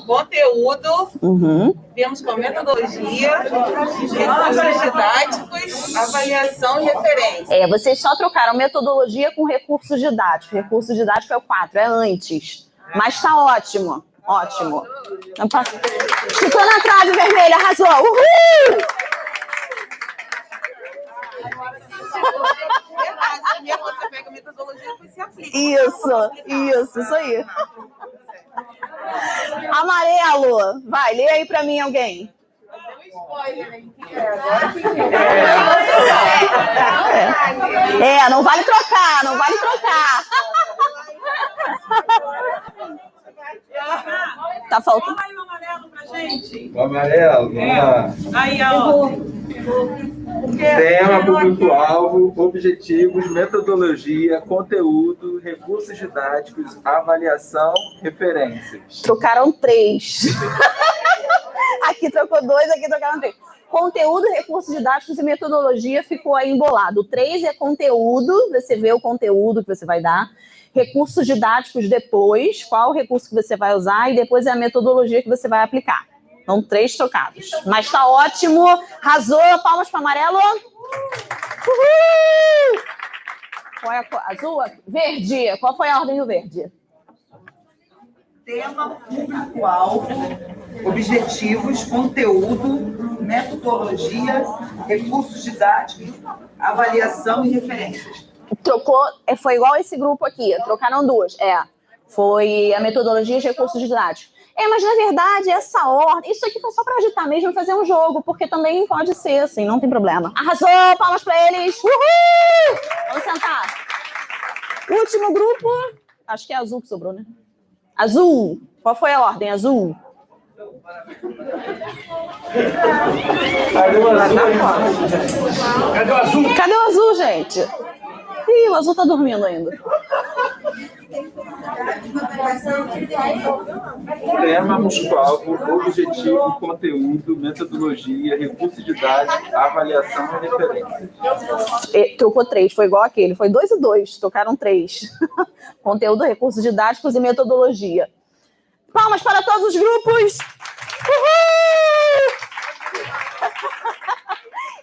conteúdo, vemos com metodologia, recursos didáticos, avaliação e referência. Vocês só trocaram metodologia com recursos didáticos. Recurso didático é o 4, é antes. Mas tá ótimo, ótimo. Ficou na trave, vermelha, arrasou. Uhul! Você pega a metodologia e se aplica. Isso aí. Amarelo, vai, lê aí pra mim alguém. Não vale trocar, não vale trocar. Tá faltando. Fala aí o amarelo pra gente. O amarelo, vamos lá. Aí, ó. Tema, público-alvo, objetivos, metodologia, conteúdo, recursos didáticos, avaliação, referências. Trocaram 3. Aqui trocou 2, aqui trocaram 3. Conteúdo, recursos didáticos e metodologia ficou aí embolado. 3 é conteúdo, você vê o conteúdo que você vai dar. Recursos didáticos depois, qual recurso que você vai usar, e depois é a metodologia que você vai aplicar. Então, 3 trocados. Mas tá ótimo. Arrasou. Palmas para amarelo. Uhul! Qual é a cor? Azul? Verde. Qual foi a ordem do verde? Tema público-alvo, objetivos, conteúdo, metodologia, recursos didáticos, avaliação e referências. Trocou, foi igual esse grupo aqui. Trocaram 2. Foi a metodologia e recursos didáticos. Mas na verdade, essa ordem, isso aqui foi só para agitar mesmo, fazer um jogo, porque também pode ser assim, não tem problema. Arrasou, palmas para eles. Uhul! Vamos sentar. Último grupo, acho que é azul que sobrou, né? Azul. Qual foi a ordem? Azul. Cadê o azul? Cadê o azul, gente? Ih, o azul tá dormindo ainda. Tema, público-alvo, objetivo, conteúdo, metodologia, recursos didáticos, avaliação e referências. Trocou 3, foi igual aquele. Foi 2 e 2, trocaram 3. Conteúdo, recursos didáticos e metodologia. Palmas para todos os grupos! Uhul!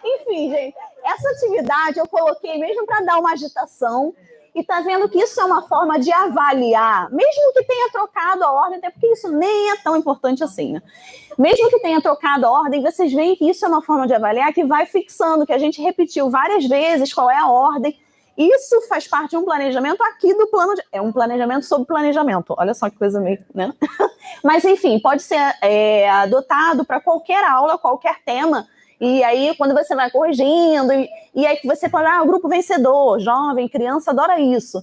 Enfim, gente, essa atividade eu coloquei mesmo para dar uma agitação. E tá vendo que isso é uma forma de avaliar, mesmo que tenha trocado a ordem, até porque isso nem é tão importante assim, né? Mesmo que tenha trocado a ordem, vocês veem que isso é uma forma de avaliar que vai fixando, que a gente repetiu várias vezes qual é a ordem. Isso faz parte de um planejamento aqui do plano de... É um planejamento sobre planejamento. Olha só que coisa meio, né? Mas, enfim, pode ser adotado para qualquer aula, qualquer tema. E aí, quando você vai corrigindo, e aí você pode, o grupo vencedor, jovem, criança, adora isso.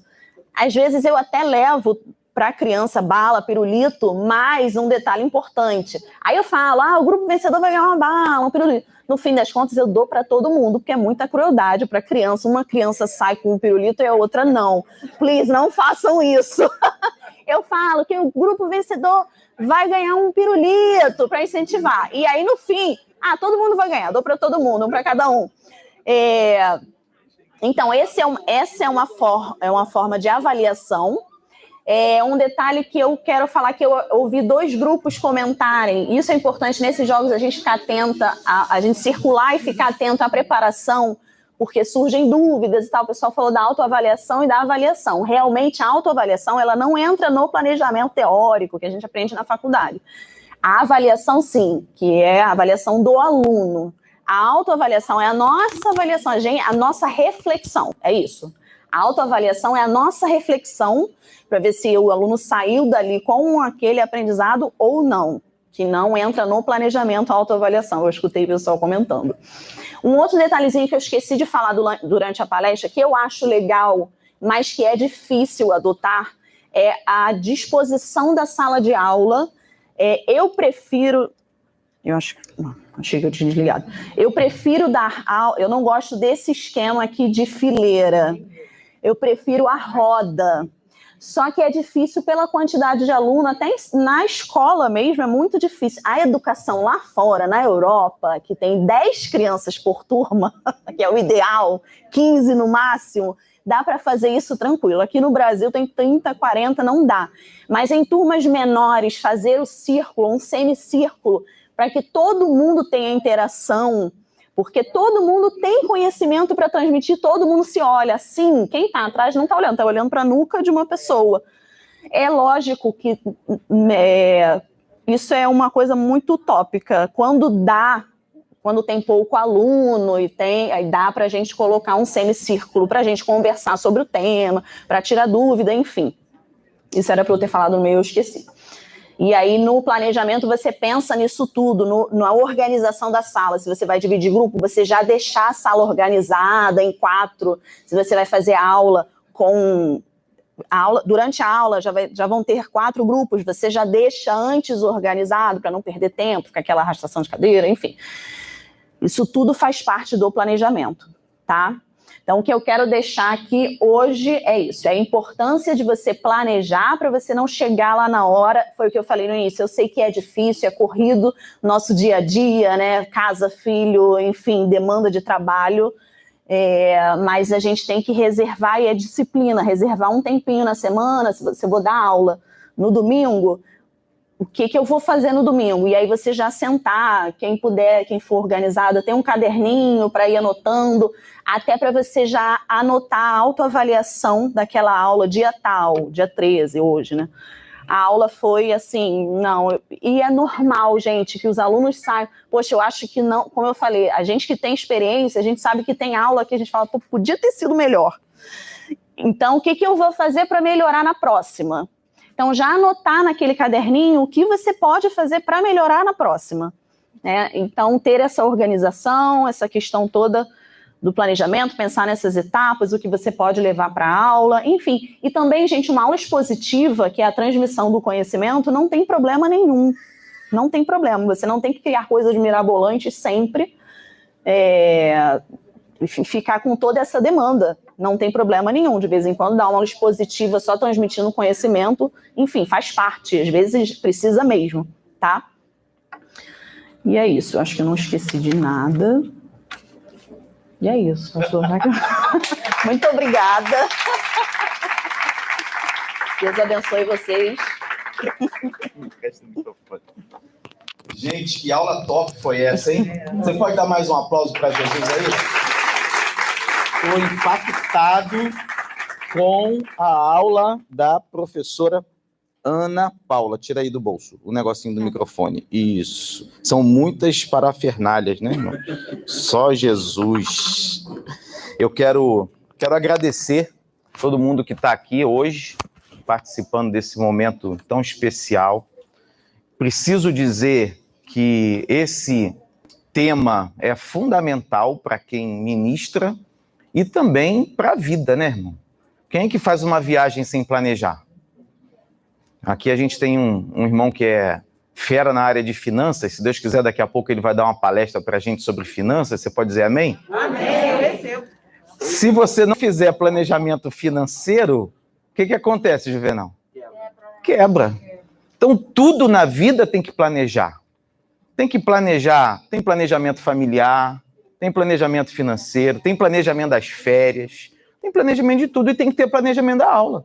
Às vezes eu até levo para a criança bala, pirulito, mais um detalhe importante. Aí eu falo, o grupo vencedor vai ganhar uma bala, um pirulito. No fim das contas, eu dou para todo mundo, porque é muita crueldade para a criança. Uma criança sai com um pirulito e a outra não. Please, não façam isso. Eu falo que o grupo vencedor vai ganhar um pirulito para incentivar. E aí, no fim... todo mundo vai ganhar, dou para todo mundo, um para cada um. Então, essa é uma forma de avaliação. Um detalhe que eu quero falar, que eu ouvi 2 grupos comentarem, isso é importante nesses jogos, a gente ficar atenta, a gente circular e ficar atento à preparação, porque surgem dúvidas e tal. O pessoal falou da autoavaliação e da avaliação. Realmente, a autoavaliação, ela não entra no planejamento teórico que a gente aprende na faculdade. A avaliação, sim, que é a avaliação do aluno. A autoavaliação é a nossa avaliação, a nossa reflexão, é isso. A autoavaliação é a nossa reflexão para ver se o aluno saiu dali com aquele aprendizado ou não, que não entra no planejamento a autoavaliação. Eu escutei o pessoal comentando. Um outro detalhezinho que eu esqueci de falar durante a palestra, que eu acho legal, mas que é difícil adotar, é a disposição da sala de aula. Eu prefiro... achei que eu tinha desligado. Eu prefiro dar aula... Eu não gosto desse esquema aqui de fileira. Eu prefiro a roda. Só que é difícil pela quantidade de aluno, até na escola mesmo é muito difícil. A educação lá fora, na Europa, que tem 10 crianças por turma, que é o ideal, 15 no máximo, dá para fazer isso tranquilo. Aqui no Brasil tem 30, 40, não dá. Mas em turmas menores, fazer o círculo, um semicírculo, para que todo mundo tenha interação, porque todo mundo tem conhecimento para transmitir, todo mundo se olha. Assim, quem está atrás não está olhando para a nuca de uma pessoa. É lógico que isso é uma coisa muito utópica. Quando tem pouco aluno aí dá para a gente colocar um semicírculo para a gente conversar sobre o tema, para tirar dúvida, enfim. Isso era para eu ter falado no meio, eu esqueci. E aí, no planejamento, você pensa nisso tudo, na organização da sala. Se você vai dividir grupo, você já deixar a sala organizada em 4. Se você vai fazer durante a aula, já vão ter 4 grupos. Você já deixa antes organizado, para não perder tempo, ficar aquela arrastação de cadeira, enfim. Isso tudo faz parte do planejamento, tá? Então, o que eu quero deixar aqui hoje é isso, é a importância de você planejar para você não chegar lá na hora. Foi o que eu falei no início, eu sei que é difícil, é corrido, nosso dia a dia, né? Casa, filho, enfim, demanda de trabalho, mas a gente tem que reservar, e é disciplina, reservar um tempinho na semana. Se você for dar aula no domingo, o que eu vou fazer no domingo? E aí você já sentar, quem puder, quem for organizado, tem um caderninho para ir anotando, até para você já anotar a autoavaliação daquela aula, dia tal, dia 13, hoje, né? A aula foi assim, e é normal, gente, que os alunos saiam, poxa, eu acho que não, como eu falei, a gente que tem experiência, a gente sabe que tem aula que a gente fala, pô, podia ter sido melhor. Então, o que eu vou fazer para melhorar na próxima? Então, já anotar naquele caderninho o que você pode fazer para melhorar na próxima, né? Então, ter essa organização, essa questão toda do planejamento, pensar nessas etapas, o que você pode levar para a aula, enfim. E também, gente, uma aula expositiva, que é a transmissão do conhecimento, não tem problema nenhum. Não tem problema. Você não tem que criar coisas mirabolantes sempre, ficar com toda essa demanda. Não tem problema nenhum, de vez em quando dar uma aula expositiva só transmitindo conhecimento, enfim, faz parte, às vezes precisa mesmo, tá? E é isso, acho que eu não esqueci de nada. E é isso, pastor. Muito obrigada. Deus abençoe vocês. Gente, que aula top foi essa, hein? Você pode dar mais um aplauso para Jesus aí? Estou impactado com a aula da professora Ana Paula. Tira aí do bolso o negocinho do microfone. Isso. São muitas parafernálias, né, irmão? Só Jesus. Eu quero agradecer todo mundo que está aqui hoje, participando desse momento tão especial. Preciso dizer que esse tema é fundamental para quem ministra, e também para a vida, né, irmão? Quem é que faz uma viagem sem planejar? Aqui a gente tem um irmão que é fera na área de finanças. Se Deus quiser, daqui a pouco ele vai dar uma palestra para a gente sobre finanças. Você pode dizer amém? Amém. Se você não fizer planejamento financeiro, o que acontece, Juvenal? Quebra. Então, tudo na vida tem que planejar. Tem que planejar, tem planejamento familiar, tem planejamento financeiro, tem planejamento das férias, tem planejamento de tudo e tem que ter planejamento da aula.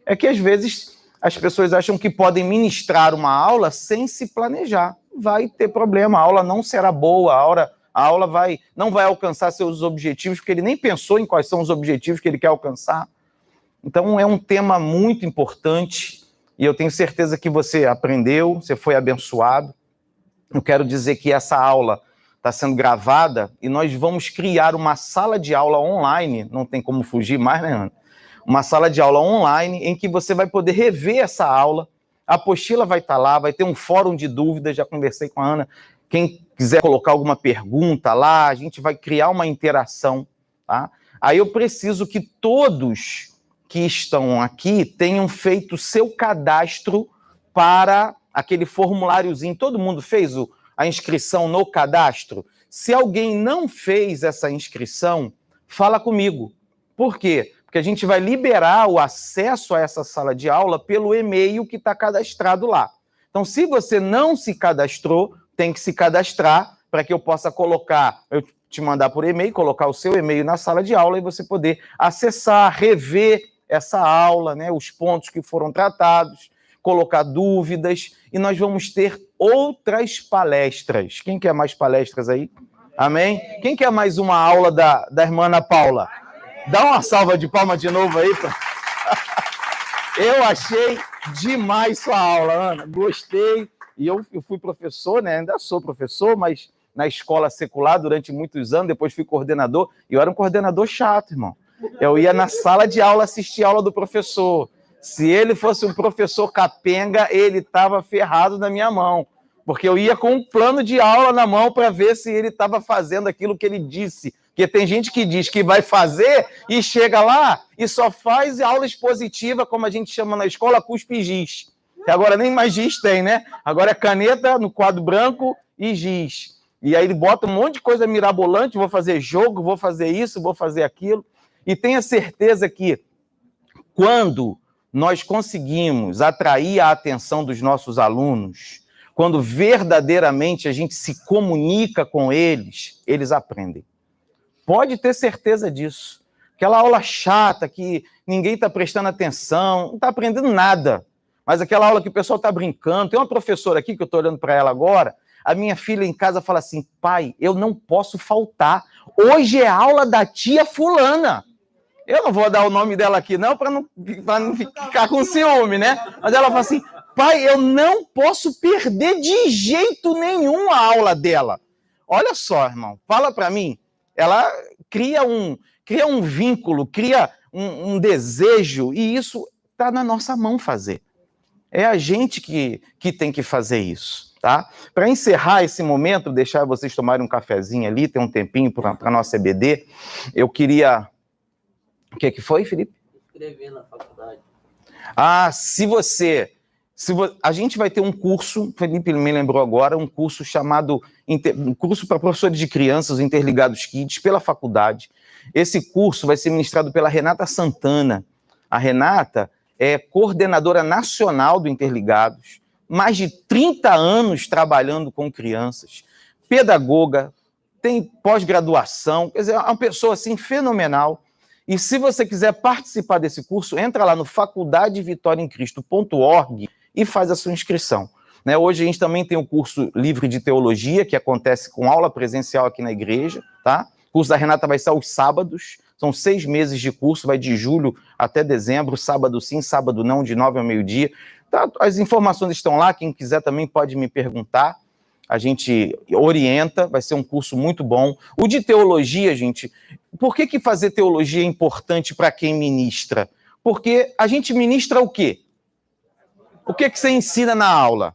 É que às vezes as pessoas acham que podem ministrar uma aula sem se planejar. Vai ter problema, a aula não será boa, a aula não vai alcançar seus objetivos, porque ele nem pensou em quais são os objetivos que ele quer alcançar. Então é um tema muito importante e eu tenho certeza que você aprendeu, você foi abençoado. Eu quero dizer que essa aula está sendo gravada e nós vamos criar uma sala de aula online, não tem como fugir mais, né, Ana? Uma sala de aula online em que você vai poder rever essa aula, a apostila vai estar lá, vai ter um fórum de dúvidas, já conversei com a Ana, quem quiser colocar alguma pergunta lá, a gente vai criar uma interação, tá? Aí eu preciso que todos que estão aqui tenham feito seu cadastro para aquele formuláriozinho. Todo mundo fez a inscrição no cadastro? Se alguém não fez essa inscrição, fala comigo. Por quê? porque a gente vai liberar o acesso a essa sala de aula pelo e-mail que está cadastrado lá. Então, se você não se cadastrou, tem que se cadastrar para que eu possa colocar, eu te mandar por e-mail, colocar o seu e-mail na sala de aula e você poder acessar, rever essa aula, né, os pontos que foram tratados, colocar dúvidas, e nós vamos ter outras palestras. Quem quer mais palestras aí? Amém? Quem quer mais uma aula da irmã Ana Paula? Dá uma salva de palmas de novo aí. Eu achei demais sua aula, Ana. Gostei. E eu fui professor, né? Ainda sou professor, mas na escola secular durante muitos anos, depois fui coordenador, e eu era um coordenador chato, irmão. Eu ia na sala de aula assistir a aula do professor. Se ele fosse um professor capenga, ele estava ferrado na minha mão, porque eu ia com um plano de aula na mão para ver se ele estava fazendo aquilo que ele disse. Porque tem gente que diz que vai fazer e chega lá e só faz aula expositiva, como a gente chama na escola, cuspe giz. Que agora nem mais giz tem, né? Agora é caneta no quadro branco e giz. E aí ele bota um monte de coisa mirabolante, vou fazer jogo, vou fazer isso, vou fazer aquilo. E tenha certeza que quando nós conseguimos atrair a atenção dos nossos alunos, quando verdadeiramente a gente se comunica com eles, eles aprendem. Pode ter certeza disso. Aquela aula chata que ninguém está prestando atenção, não está aprendendo nada. Mas aquela aula que o pessoal está brincando, tem uma professora aqui que eu estou olhando para ela agora, a minha filha em casa fala assim, pai, eu não posso faltar. Hoje é aula da tia fulana. Eu não vou dar o nome dela aqui não, para não ficar com ciúme, né? Mas ela fala assim, pai, eu não posso perder de jeito nenhum a aula dela. Olha só, irmão, fala para mim. Ela cria um vínculo, cria um desejo, e isso está na nossa mão fazer. É a gente que tem que fazer isso, tá? Para encerrar esse momento, deixar vocês tomarem um cafezinho ali, ter um tempinho para a nossa EBD, eu queria... O que foi, Felipe? Escrever na faculdade. A gente vai ter um curso, o Felipe me lembrou agora, um curso chamado, um curso para professores de crianças, Interligados Kids, pela faculdade. Esse curso vai ser ministrado pela Renata Santana. A Renata é coordenadora nacional do Interligados, mais de 30 anos trabalhando com crianças, pedagoga, tem pós-graduação, quer dizer, é uma pessoa assim fenomenal. E se você quiser participar desse curso, entra lá no faculdadevitoriaemcristo.org e faz a sua inscrição. Né? Hoje a gente também tem o curso livre de teologia, que acontece com aula presencial aqui na igreja. Tá? O curso da Renata vai ser aos sábados, são 6 meses de curso, vai de julho até dezembro, sábado sim, sábado não, de 9 ao meio-dia. Tá? As informações estão lá, quem quiser também pode me perguntar. A gente orienta, vai ser um curso muito bom. O de teologia, gente, por que fazer teologia é importante para quem ministra? Porque a gente ministra o quê? O que você ensina na aula?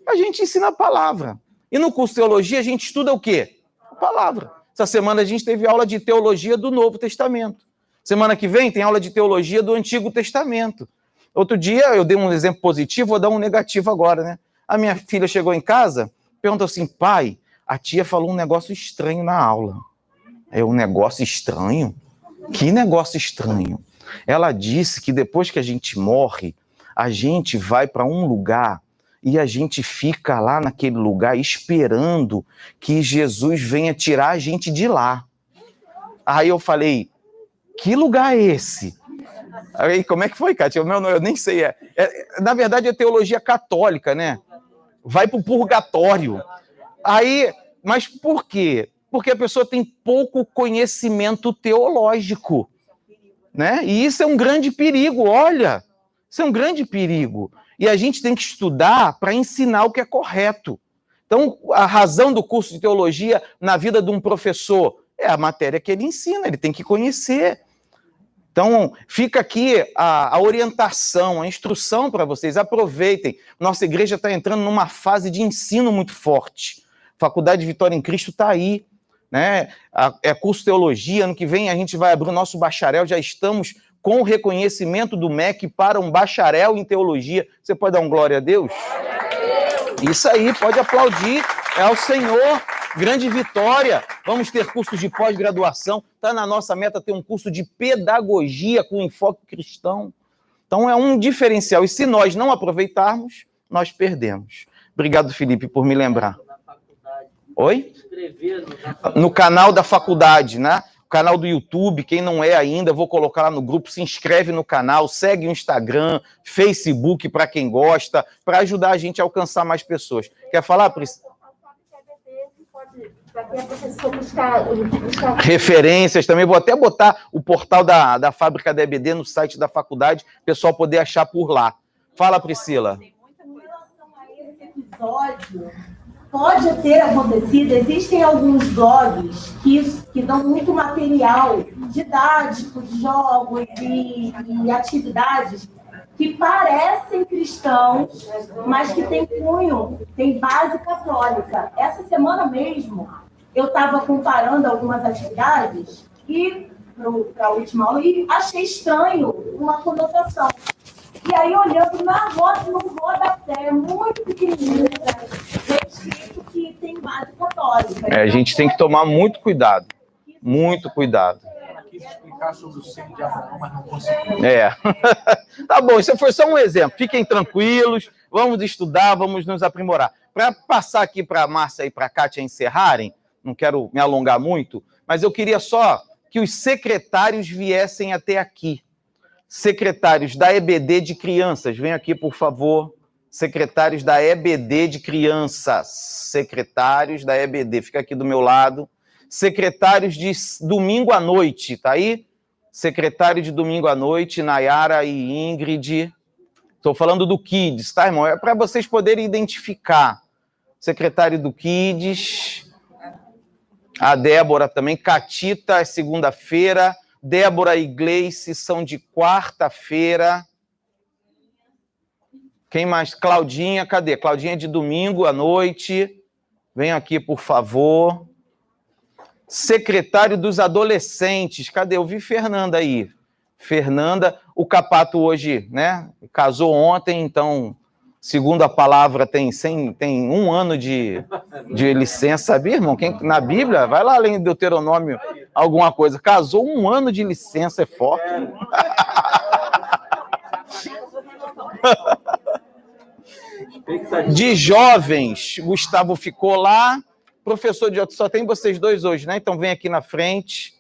A gente ensina a palavra. E no curso de teologia a gente estuda o quê? A palavra. Essa semana a gente teve aula de teologia do Novo Testamento. Semana que vem tem aula de teologia do Antigo Testamento. Outro dia eu dei um exemplo positivo, vou dar um negativo agora, né? A minha filha chegou em casa, perguntou assim, pai, a tia falou um negócio estranho na aula. Um negócio estranho? Que negócio estranho? Ela disse que depois que a gente morre, a gente vai para um lugar e a gente fica lá naquele lugar esperando que Jesus venha tirar a gente de lá. Aí eu falei, que lugar é esse? Aí, como é que foi, Cátia? Eu nem sei. Na verdade, é teologia católica, né? Vai para o purgatório. Aí, mas por quê? Porque a pessoa tem pouco conhecimento teológico, né? E isso é um grande perigo, olha. Isso é um grande perigo. E a gente tem que estudar para ensinar o que é correto. Então, a razão do curso de teologia na vida de um professor é a matéria que ele ensina, ele tem que conhecer. Então, fica aqui a orientação, a instrução para vocês, aproveitem. Nossa igreja está entrando numa fase de ensino muito forte. Faculdade Vitória em Cristo está aí, né? É curso de teologia, ano que vem a gente vai abrir o nosso bacharel, já estamos com o reconhecimento do MEC para um bacharel em teologia. Você pode dar um glória a Deus? Isso aí, pode aplaudir, é ao Senhor. Grande vitória! Vamos ter cursos de pós-graduação. Está na nossa meta ter um curso de pedagogia com enfoque cristão. Então é um diferencial. E se nós não aproveitarmos, nós perdemos. Obrigado, Felipe, por me lembrar. Oi? No canal da faculdade, né? O canal do YouTube, quem não é ainda, vou colocar lá no grupo, se inscreve no canal, segue o Instagram, Facebook, para quem gosta, para ajudar a gente a alcançar mais pessoas. Quer falar, Priscila? Referências também, vou até botar o portal da Fábrica da EBD no site da faculdade, o pessoal poder achar por lá. Fala, Priscila. Com relação a esse episódio, pode ter acontecido, existem alguns blogs que dão muito material didático, de jogos e atividades que parecem cristãos, mas que têm cunho, têm base católica. Essa semana mesmo, eu estava comparando algumas atividades para a última aula e achei estranho uma conotação. E aí, olhando no rodapé, muito pequenininho, escrito que tem base católica. A gente tem que tomar muito cuidado. Muito cuidado. Ela quis explicar sobre o sino de Abraão, mas não conseguiu. Tá bom, isso foi só um exemplo. Fiquem tranquilos, vamos estudar, vamos nos aprimorar. Para passar aqui para a Márcia e para a Kátia encerrarem, não quero me alongar muito, mas eu queria só que os secretários viessem até aqui. Secretários da EBD de crianças, venham aqui, por favor. Secretários da EBD de crianças. Secretários da EBD, fica aqui do meu lado. Secretários de domingo à noite, tá aí? Secretário de domingo à noite, Nayara e Ingrid. Estou falando do Kids, tá, irmão? É para vocês poderem identificar. Secretário do Kids. A Débora também. Catita é segunda-feira. Débora e Gleice são de quarta-feira. Quem mais? Claudinha, cadê? Claudinha é de domingo à noite. Venham aqui, por favor. Secretário dos adolescentes. Cadê? Eu vi Fernanda aí. Fernanda, o Capato hoje, né? Casou ontem, então, segundo a palavra, tem 1 ano de licença, sabia, irmão? Na Bíblia, vai lá além do Deuteronômio, alguma coisa. Casou 1 ano de licença, é forte. De jovens, Gustavo ficou lá. Professor de só tem vocês dois hoje, né? Então vem aqui na frente.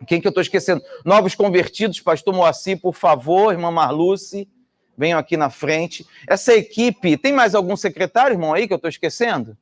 Quem que eu estou esquecendo? Novos convertidos, pastor Moacir, por favor, irmã Marluce, venham aqui na frente. Essa equipe, tem mais algum secretário, irmão, aí que eu estou esquecendo?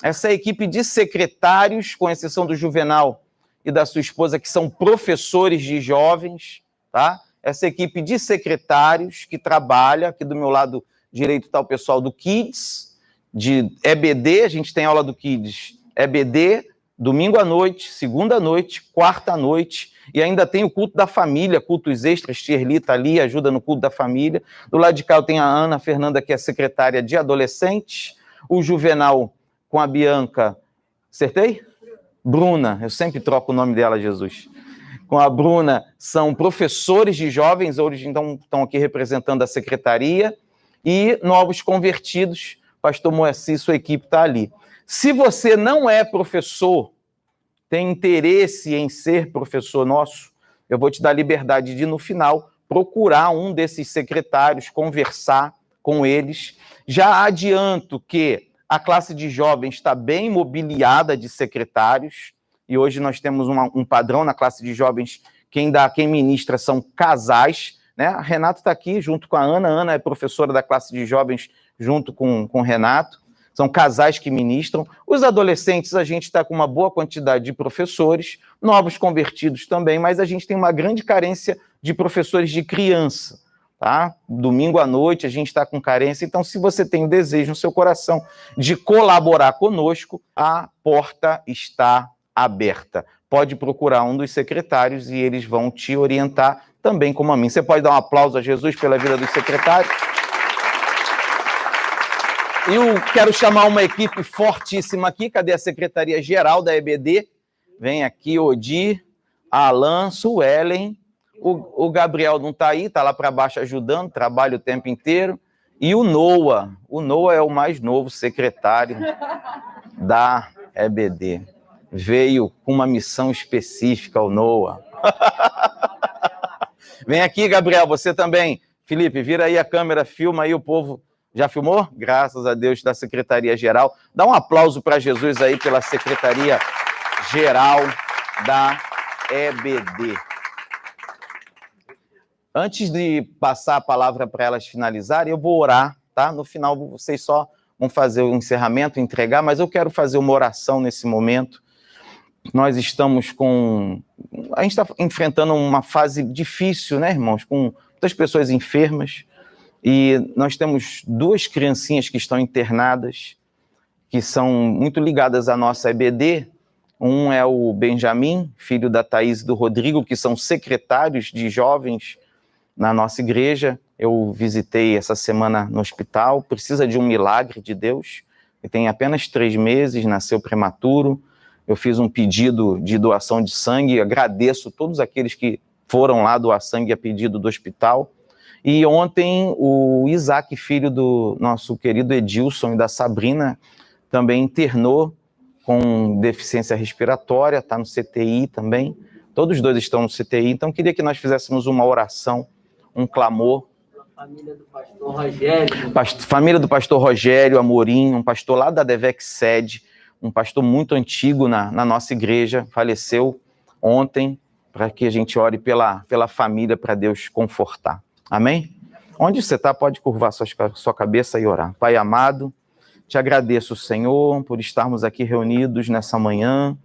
Essa equipe de secretários, com exceção do Juvenal e da sua esposa, que são professores de jovens, tá? Essa equipe de secretários que trabalha, aqui do meu lado direito está o pessoal do Kids, de EBD, a gente tem aula do Kids EBD, domingo à noite, segunda à noite, quarta à noite, e ainda tem o culto da família, cultos extras, Shirley está ali, ajuda no culto da família. Do lado de cá eu tenho a Ana Fernanda, que é secretária de adolescentes, o Juvenal com a Bianca, acertei? Bruna, eu sempre troco o nome dela, Jesus. Com a Bruna, são professores de jovens, hoje então estão aqui representando a secretaria, e novos convertidos, pastor Moacir, sua equipe está ali. Se você não é professor, tem interesse em ser professor nosso, eu vou te dar liberdade de, no final, procurar um desses secretários, conversar com eles. Já adianto que a classe de jovens está bem mobiliada de secretários, e hoje nós temos um padrão na classe de jovens, quem ministra são casais, né? A Renata está aqui junto com a Ana. A Ana é professora da classe de jovens junto com o Renato. São casais que ministram. Os adolescentes, a gente está com uma boa quantidade de professores, novos convertidos também, mas a gente tem uma grande carência de professores de criança, tá? Domingo à noite a gente está com carência. Então, se você tem o desejo no seu coração de colaborar conosco, a porta está aberta. Pode procurar um dos secretários e eles vão te orientar também como a mim. Você pode dar um aplauso a Jesus pela vida dos secretários? Eu quero chamar uma equipe fortíssima aqui. Cadê a Secretaria-Geral da EBD? Vem aqui, Odir, Alan, Suelen. O Gabriel não está aí, está lá para baixo ajudando, trabalha o tempo inteiro. E o Noah. O Noah é o mais novo secretário da EBD. Veio com uma missão específica, o Noah. Vem aqui, Gabriel, você também. Felipe, vira aí a câmera, filma aí o povo. Já filmou? Graças a Deus, da Secretaria-Geral. Dá um aplauso para Jesus aí pela Secretaria-Geral da EBD. Antes de passar a palavra para elas finalizarem, eu vou orar, tá? No final, vocês só vão fazer o encerramento, entregar, mas eu quero fazer uma oração nesse momento. Nós estamos a gente está enfrentando uma fase difícil, né, irmãos? Com muitas pessoas enfermas. E nós temos 2 criancinhas que estão internadas, que são muito ligadas à nossa EBD. Um é o Benjamin, filho da Thaís e do Rodrigo, que são secretários de jovens na nossa igreja. Eu visitei essa semana no hospital, precisa de um milagre de Deus. Ele tem apenas 3 meses, nasceu prematuro. Eu fiz um pedido de doação de sangue, agradeço todos aqueles que foram lá doar sangue a pedido do hospital. E ontem o Isaac, filho do nosso querido Edilson e da Sabrina, também internou com deficiência respiratória, está no CTI também. Todos os 2 estão no CTI, então queria que nós fizéssemos uma oração, um clamor. Família do pastor Rogério. Família do pastor Rogério Amorim, um pastor lá da Devec Sede, um pastor muito antigo na nossa igreja, faleceu ontem, para que a gente ore pela família, para Deus confortar. Amém? Onde você está, pode curvar sua cabeça e orar. Pai amado, te agradeço, Senhor, por estarmos aqui reunidos nessa manhã,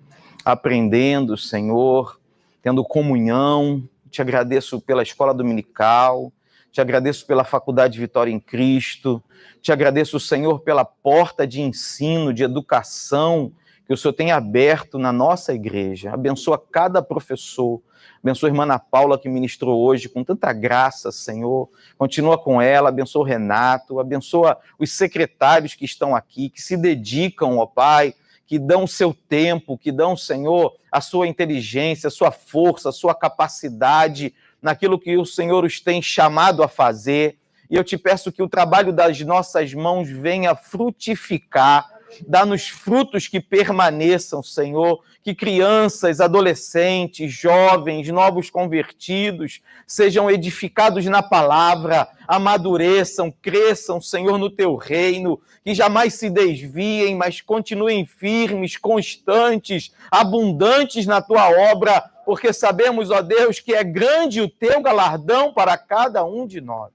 aprendendo, Senhor, tendo comunhão. Te agradeço pela escola dominical, te agradeço pela Faculdade Vitória em Cristo, te agradeço, Senhor, pela porta de ensino, de educação que o Senhor tem aberto na nossa igreja. Abençoa cada professor, abençoa a irmã Ana Paula que ministrou hoje com tanta graça, Senhor. Continua com ela, abençoa o Renato, abençoa os secretários que estão aqui, que se dedicam, ó Pai, que dão o seu tempo, que dão, Senhor, a sua inteligência, a sua força, a sua capacidade naquilo que o Senhor os tem chamado a fazer. E eu te peço que o trabalho das nossas mãos venha frutificar, dá-nos frutos que permaneçam, Senhor, que crianças, adolescentes, jovens, novos convertidos, sejam edificados na palavra, amadureçam, cresçam, Senhor, no teu reino, que jamais se desviem, mas continuem firmes, constantes, abundantes na tua obra, porque sabemos, ó Deus, que é grande o teu galardão para cada um de nós.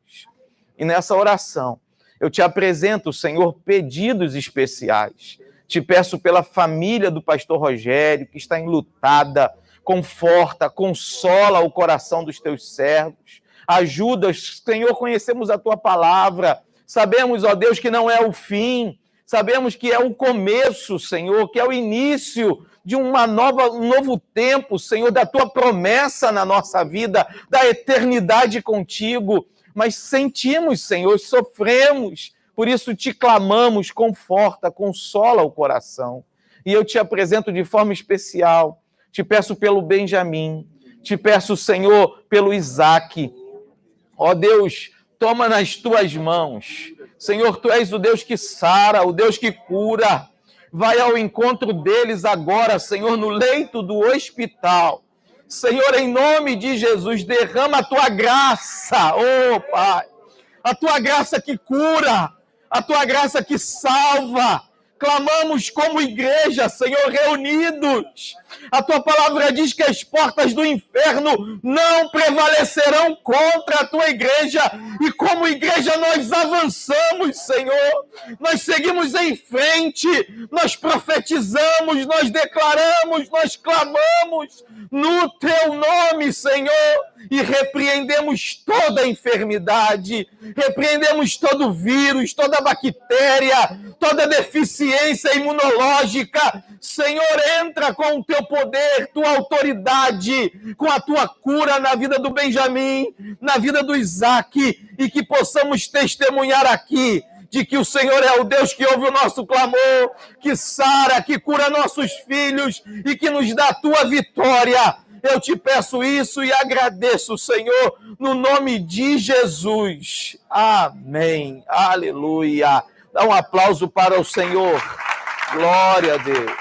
E nessa oração, eu te apresento, Senhor, pedidos especiais. Te peço pela família do pastor Rogério, que está enlutada, conforta, consola o coração dos teus servos. Ajuda, Senhor, conhecemos a tua palavra. Sabemos, ó Deus, que não é o fim. Sabemos que é o começo, Senhor, que é o início de um novo tempo, Senhor, da tua promessa na nossa vida, da eternidade contigo. Mas sentimos, Senhor, sofremos, por isso te clamamos, conforta, consola o coração. E eu te apresento de forma especial, te peço pelo Benjamin, te peço, Senhor, pelo Isaac. Ó Deus, toma nas tuas mãos. Senhor, tu és o Deus que sara, o Deus que cura. Vai ao encontro deles agora, Senhor, no leito do hospital. Senhor, em nome de Jesus, derrama a tua graça, oh Pai, a tua graça que cura, a tua graça que salva. Clamamos como igreja, Senhor, reunidos. A tua palavra diz que as portas do inferno não prevalecerão contra a tua igreja. E como igreja nós avançamos, Senhor. Nós seguimos em frente, nós profetizamos, nós declaramos, nós clamamos no teu nome, Senhor. E repreendemos toda a enfermidade, repreendemos todo vírus, toda bactéria, toda deficiência imunológica. Senhor, entra com o teu poder, tua autoridade, com a tua cura na vida do Benjamin, na vida do Isaac, e que possamos testemunhar aqui de que o Senhor é o Deus que ouve o nosso clamor, que sara, que cura nossos filhos e que nos dá a tua vitória. Eu te peço isso e agradeço, Senhor, no nome de Jesus. Amém. Aleluia. Dá um aplauso para o Senhor. Glória a Deus.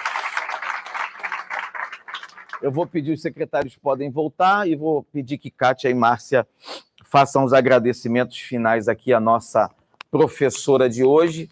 Eu vou pedir, os secretários podem voltar e vou pedir que Kátia e Márcia façam os agradecimentos finais aqui à nossa professora de hoje.